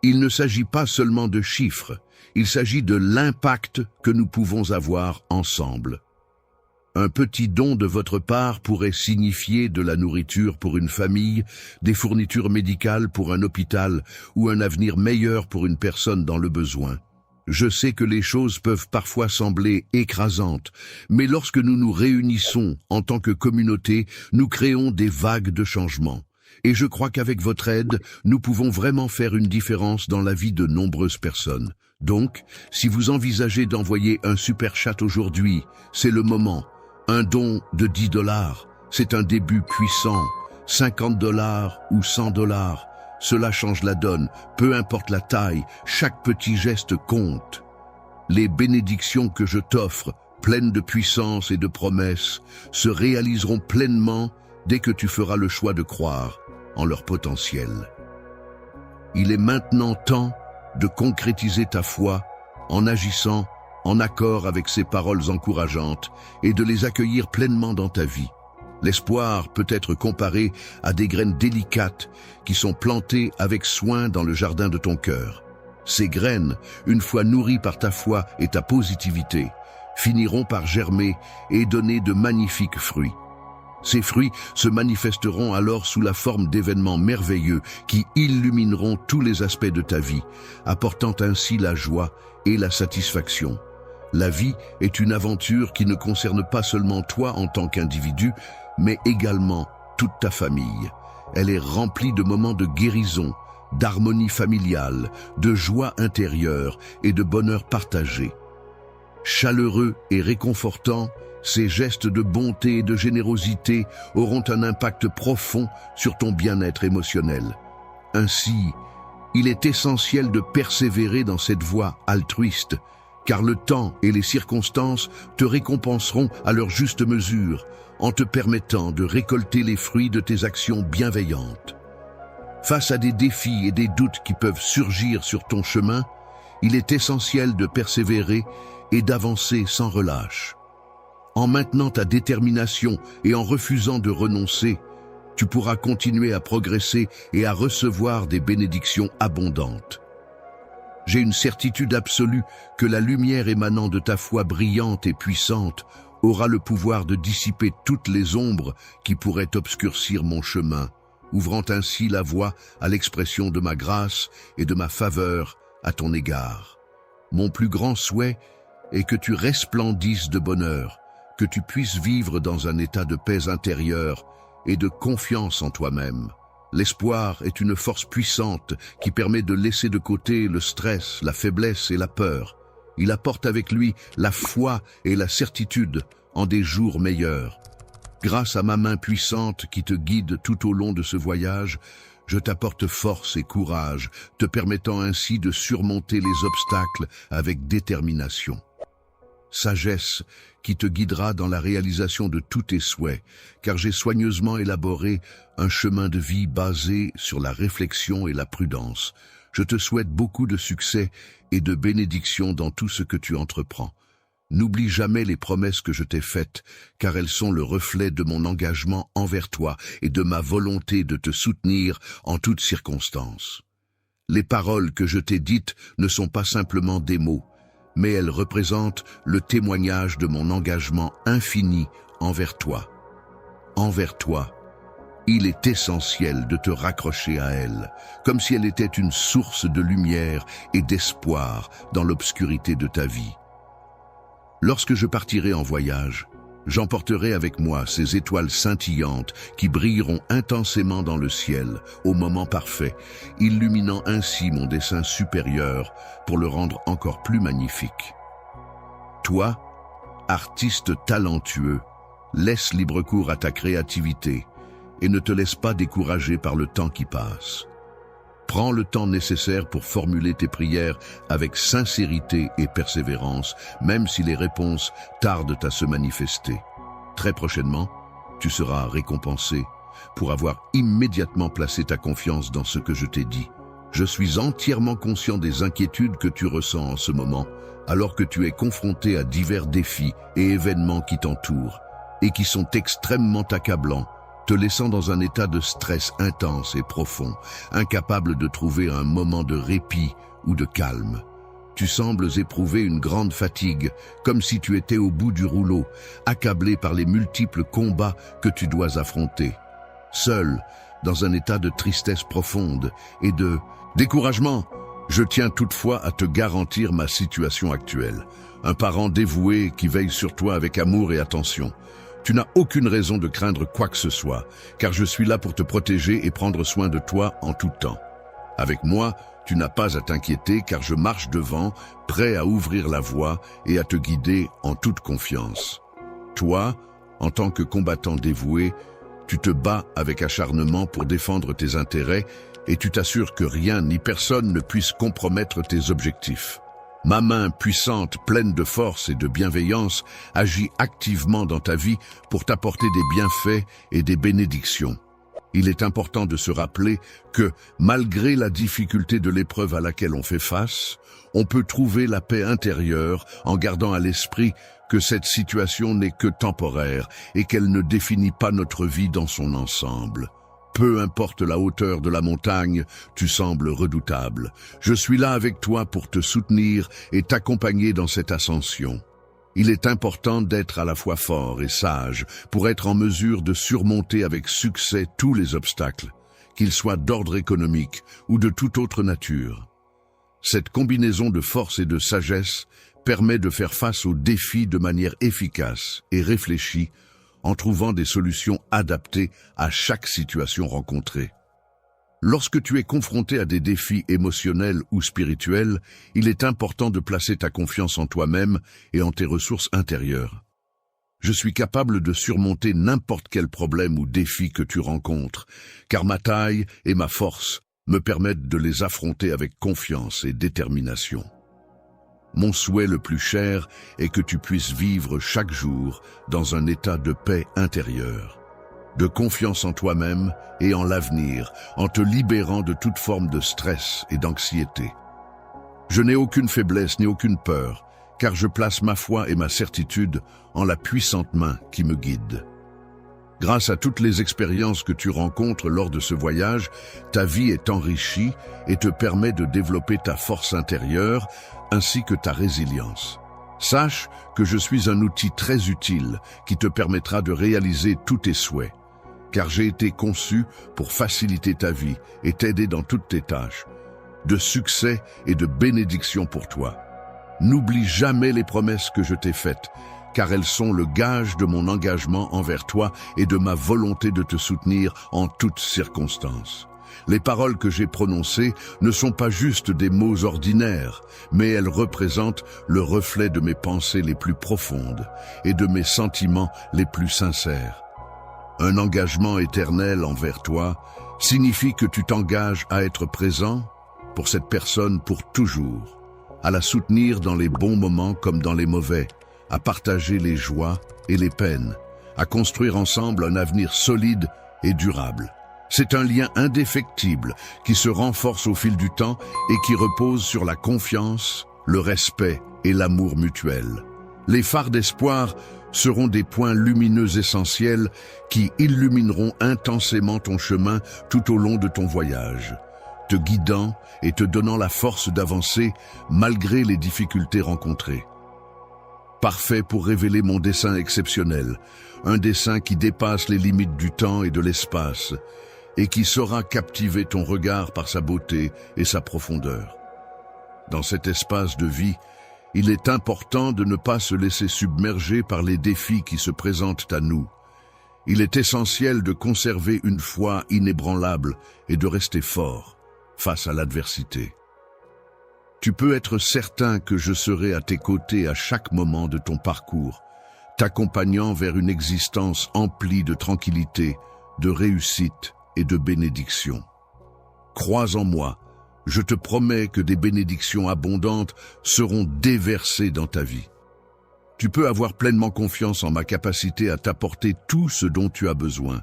Il ne s'agit pas seulement de chiffres, il s'agit de l'impact que nous pouvons avoir ensemble. Un petit don de votre part pourrait signifier de la nourriture pour une famille, des fournitures médicales pour un hôpital ou un avenir meilleur pour une personne dans le besoin. Je sais que les choses peuvent parfois sembler écrasantes, mais lorsque nous nous réunissons en tant que communauté, nous créons des vagues de changement. Et je crois qu'avec votre aide, nous pouvons vraiment faire une différence dans la vie de nombreuses personnes. Donc, si vous envisagez d'envoyer un super chat aujourd'hui, c'est le moment. Un don de 10 $, c'est un début puissant. 50 $ ou 100 $, cela change la donne. Peu importe la taille, chaque petit geste compte. Les bénédictions que je t'offre, pleines de puissance et de promesses, se réaliseront pleinement dès que tu feras le choix de croire en leur potentiel. Il est maintenant temps de concrétiser ta foi en agissant en accord avec ces paroles encourageantes et de les accueillir pleinement dans ta vie. L'espoir peut être comparé à des graines délicates qui sont plantées avec soin dans le jardin de ton cœur. Ces graines, une fois nourries par ta foi et ta positivité, finiront par germer et donner de magnifiques fruits. Ces fruits se manifesteront alors sous la forme d'événements merveilleux qui illumineront tous les aspects de ta vie, apportant ainsi la joie et la satisfaction. La vie est une aventure qui ne concerne pas seulement toi en tant qu'individu, mais également toute ta famille. Elle est remplie de moments de guérison, d'harmonie familiale, de joie intérieure et de bonheur partagé. Chaleureux et réconfortants, ces gestes de bonté et de générosité auront un impact profond sur ton bien-être émotionnel. Ainsi, il est essentiel de persévérer dans cette voie altruiste, car le temps et les circonstances te récompenseront à leur juste mesure, en te permettant de récolter les fruits de tes actions bienveillantes. Face à des défis et des doutes qui peuvent surgir sur ton chemin, il est essentiel de persévérer et d'avancer sans relâche. En maintenant ta détermination et en refusant de renoncer, tu pourras continuer à progresser et à recevoir des bénédictions abondantes. J'ai une certitude absolue que la lumière émanant de ta foi brillante et puissante aura le pouvoir de dissiper toutes les ombres qui pourraient obscurcir mon chemin, ouvrant ainsi la voie à l'expression de ma grâce et de ma faveur à ton égard. Mon plus grand souhait est que tu resplendisses de bonheur, que tu puisses vivre dans un état de paix intérieure et de confiance en toi-même. L'espoir est une force puissante qui permet de laisser de côté le stress, la faiblesse et la peur. Il apporte avec lui la foi et la certitude en des jours meilleurs. Grâce à ma main puissante qui te guide tout au long de ce voyage, je t'apporte force et courage, te permettant ainsi de surmonter les obstacles avec détermination. Sagesse qui te guidera dans la réalisation de tous tes souhaits, car j'ai soigneusement élaboré un chemin de vie basé sur la réflexion et la prudence. Je te souhaite beaucoup de succès et de bénédictions dans tout ce que tu entreprends. N'oublie jamais les promesses que je t'ai faites, car elles sont le reflet de mon engagement envers toi et de ma volonté de te soutenir en toutes circonstances. Les paroles que je t'ai dites ne sont pas simplement des mots, mais elles représentent le témoignage de mon engagement infini envers toi. Envers toi, il est essentiel de te raccrocher à elle, comme si elle était une source de lumière et d'espoir dans l'obscurité de ta vie. Lorsque je partirai en voyage, j'emporterai avec moi ces étoiles scintillantes qui brilleront intensément dans le ciel, au moment parfait, illuminant ainsi mon dessein supérieur pour le rendre encore plus magnifique. Toi, artiste talentueux, laisse libre cours à ta créativité et ne te laisse pas décourager par le temps qui passe. Prends le temps nécessaire pour formuler tes prières avec sincérité et persévérance, même si les réponses tardent à se manifester. Très prochainement, tu seras récompensé pour avoir immédiatement placé ta confiance dans ce que je t'ai dit. Je suis entièrement conscient des inquiétudes que tu ressens en ce moment, alors que tu es confronté à divers défis et événements qui t'entourent, et qui sont extrêmement accablants, te laissant dans un état de stress intense et profond, incapable de trouver un moment de répit ou de calme. Tu sembles éprouver une grande fatigue, comme si tu étais au bout du rouleau, accablé par les multiples combats que tu dois affronter. Seul, dans un état de tristesse profonde et de découragement, je tiens toutefois à te garantir ma situation actuelle. Un parent dévoué qui veille sur toi avec amour et attention. Tu n'as aucune raison de craindre quoi que ce soit, car je suis là pour te protéger et prendre soin de toi en tout temps. Avec moi, tu n'as pas à t'inquiéter car je marche devant, prêt à ouvrir la voie et à te guider en toute confiance. Toi, en tant que combattant dévoué, tu te bats avec acharnement pour défendre tes intérêts et tu t'assures que rien ni personne ne puisse compromettre tes objectifs. Ma main puissante, pleine de force et de bienveillance, agit activement dans ta vie pour t'apporter des bienfaits et des bénédictions. Il est important de se rappeler que, malgré la difficulté de l'épreuve à laquelle on fait face, on peut trouver la paix intérieure en gardant à l'esprit que cette situation n'est que temporaire et qu'elle ne définit pas notre vie dans son ensemble. Peu importe la hauteur de la montagne, tu sembles redoutable. Je suis là avec toi pour te soutenir et t'accompagner dans cette ascension. Il est important d'être à la fois fort et sage pour être en mesure de surmonter avec succès tous les obstacles, qu'ils soient d'ordre économique ou de toute autre nature. Cette combinaison de force et de sagesse permet de faire face aux défis de manière efficace et réfléchie, en trouvant des solutions adaptées à chaque situation rencontrée. Lorsque tu es confronté à des défis émotionnels ou spirituels, il est important de placer ta confiance en toi-même et en tes ressources intérieures. Je suis capable de surmonter n'importe quel problème ou défi que tu rencontres, car ma taille et ma force me permettent de les affronter avec confiance et détermination. Mon souhait le plus cher est que tu puisses vivre chaque jour dans un état de paix intérieure, de confiance en toi-même et en l'avenir, en te libérant de toute forme de stress et d'anxiété. Je n'ai aucune faiblesse ni aucune peur, car je place ma foi et ma certitude en la puissante main qui me guide. Grâce à toutes les expériences que tu rencontres lors de ce voyage, ta vie est enrichie et te permet de développer ta force intérieure ainsi que ta résilience. Sache que je suis un outil très utile qui te permettra de réaliser tous tes souhaits, car j'ai été conçu pour faciliter ta vie et t'aider dans toutes tes tâches, de succès et de bénédiction pour toi. N'oublie jamais les promesses que je t'ai faites, car elles sont le gage de mon engagement envers toi et de ma volonté de te soutenir en toutes circonstances. Les paroles que j'ai prononcées ne sont pas juste des mots ordinaires, mais elles représentent le reflet de mes pensées les plus profondes et de mes sentiments les plus sincères. Un engagement éternel envers toi signifie que tu t'engages à être présent pour cette personne pour toujours, à la soutenir dans les bons moments comme dans les mauvais, à partager les joies et les peines, à construire ensemble un avenir solide et durable. C'est un lien indéfectible qui se renforce au fil du temps et qui repose sur la confiance, le respect et l'amour mutuel. Les phares d'espoir seront des points lumineux essentiels qui illumineront intensément ton chemin tout au long de ton voyage, te guidant et te donnant la force d'avancer malgré les difficultés rencontrées. Parfait pour révéler mon dessein exceptionnel, un dessein qui dépasse les limites du temps et de l'espace, et qui saura captiver ton regard par sa beauté et sa profondeur. Dans cet espace de vie, il est important de ne pas se laisser submerger par les défis qui se présentent à nous. Il est essentiel de conserver une foi inébranlable et de rester fort face à l'adversité. Tu peux être certain que je serai à tes côtés à chaque moment de ton parcours, t'accompagnant vers une existence emplie de tranquillité, de réussite et de bénédictions. Crois en moi, je te promets que des bénédictions abondantes seront déversées dans ta vie. Tu peux avoir pleinement confiance en ma capacité à t'apporter tout ce dont tu as besoin,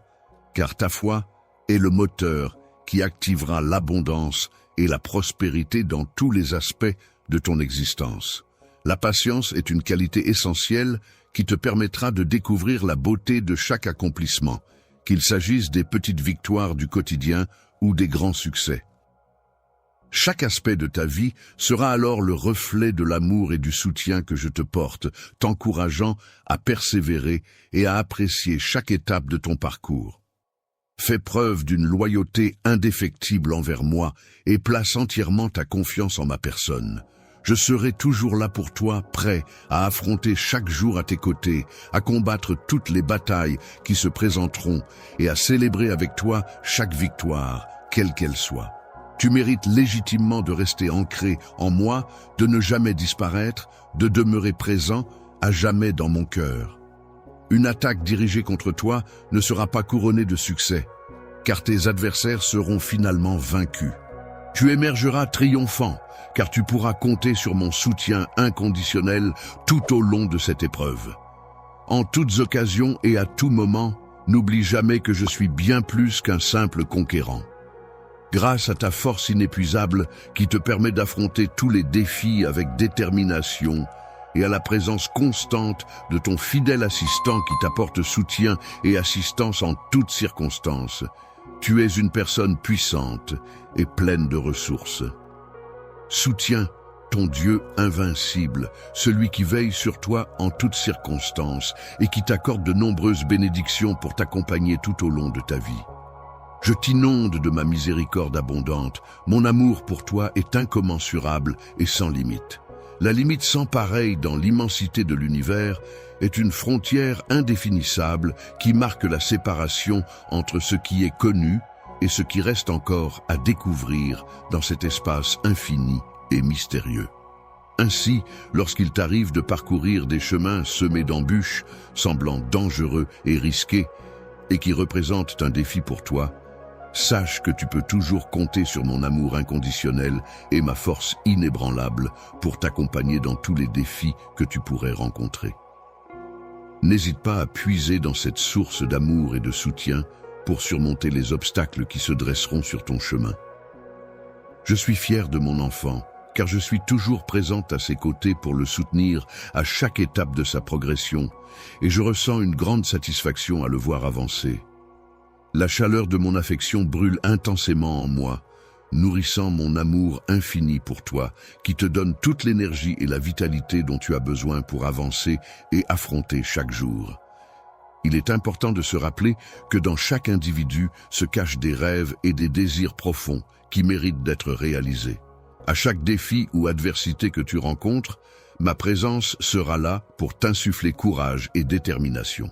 car ta foi est le moteur qui activera l'abondance et la prospérité dans tous les aspects de ton existence. La patience est une qualité essentielle qui te permettra de découvrir la beauté de chaque accomplissement, qu'il s'agisse des petites victoires du quotidien ou des grands succès. Chaque aspect de ta vie sera alors le reflet de l'amour et du soutien que je te porte, t'encourageant à persévérer et à apprécier chaque étape de ton parcours. Fais preuve d'une loyauté indéfectible envers moi et place entièrement ta confiance en ma personne. Je serai toujours là pour toi, prêt à affronter chaque jour à tes côtés, à combattre toutes les batailles qui se présenteront et à célébrer avec toi chaque victoire, quelle qu'elle soit. Tu mérites légitimement de rester ancré en moi, de ne jamais disparaître, de demeurer présent à jamais dans mon cœur. Une attaque dirigée contre toi ne sera pas couronnée de succès, car tes adversaires seront finalement vaincus. Tu émergeras triomphant, car tu pourras compter sur mon soutien inconditionnel tout au long de cette épreuve. En toutes occasions et à tout moment, n'oublie jamais que je suis bien plus qu'un simple conquérant. Grâce à ta force inépuisable qui te permet d'affronter tous les défis avec détermination et à la présence constante de ton fidèle assistant qui t'apporte soutien et assistance en toutes circonstances, tu es une personne puissante et pleine de ressources. Soutiens ton Dieu invincible, celui qui veille sur toi en toutes circonstances et qui t'accorde de nombreuses bénédictions pour t'accompagner tout au long de ta vie. Je t'inonde de ma miséricorde abondante, mon amour pour toi est incommensurable et sans limite. La limite sans pareille dans l'immensité de l'univers est une frontière indéfinissable qui marque la séparation entre ce qui est connu et ce qui reste encore à découvrir dans cet espace infini et mystérieux. Ainsi, lorsqu'il t'arrive de parcourir des chemins semés d'embûches, semblant dangereux et risqués, et qui représentent un défi pour toi, sache que tu peux toujours compter sur mon amour inconditionnel et ma force inébranlable pour t'accompagner dans tous les défis que tu pourrais rencontrer. N'hésite pas à puiser dans cette source d'amour et de soutien pour surmonter les obstacles qui se dresseront sur ton chemin. Je suis fier de mon enfant, car je suis toujours présente à ses côtés pour le soutenir à chaque étape de sa progression, et je ressens une grande satisfaction à le voir avancer. La chaleur de mon affection brûle intensément en moi, nourrissant mon amour infini pour toi, qui te donne toute l'énergie et la vitalité dont tu as besoin pour avancer et affronter chaque jour. Il est important de se rappeler que dans chaque individu se cachent des rêves et des désirs profonds qui méritent d'être réalisés. À chaque défi ou adversité que tu rencontres, ma présence sera là pour t'insuffler courage et détermination.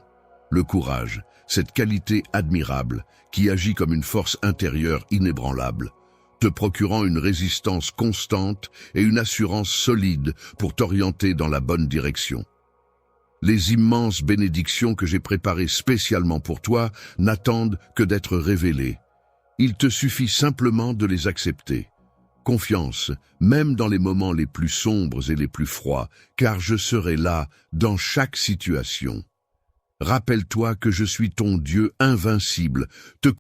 Le courage, cette qualité admirable qui agit comme une force intérieure inébranlable, te procurant une résistance constante et une assurance solide pour t'orienter dans la bonne direction. Les immenses bénédictions que j'ai préparées spécialement pour toi n'attendent que d'être révélées. Il te suffit simplement de les accepter. Confiance, même dans les moments les plus sombres et les plus froids, car je serai là dans chaque situation. Rappelle-toi que je suis ton Dieu invincible, te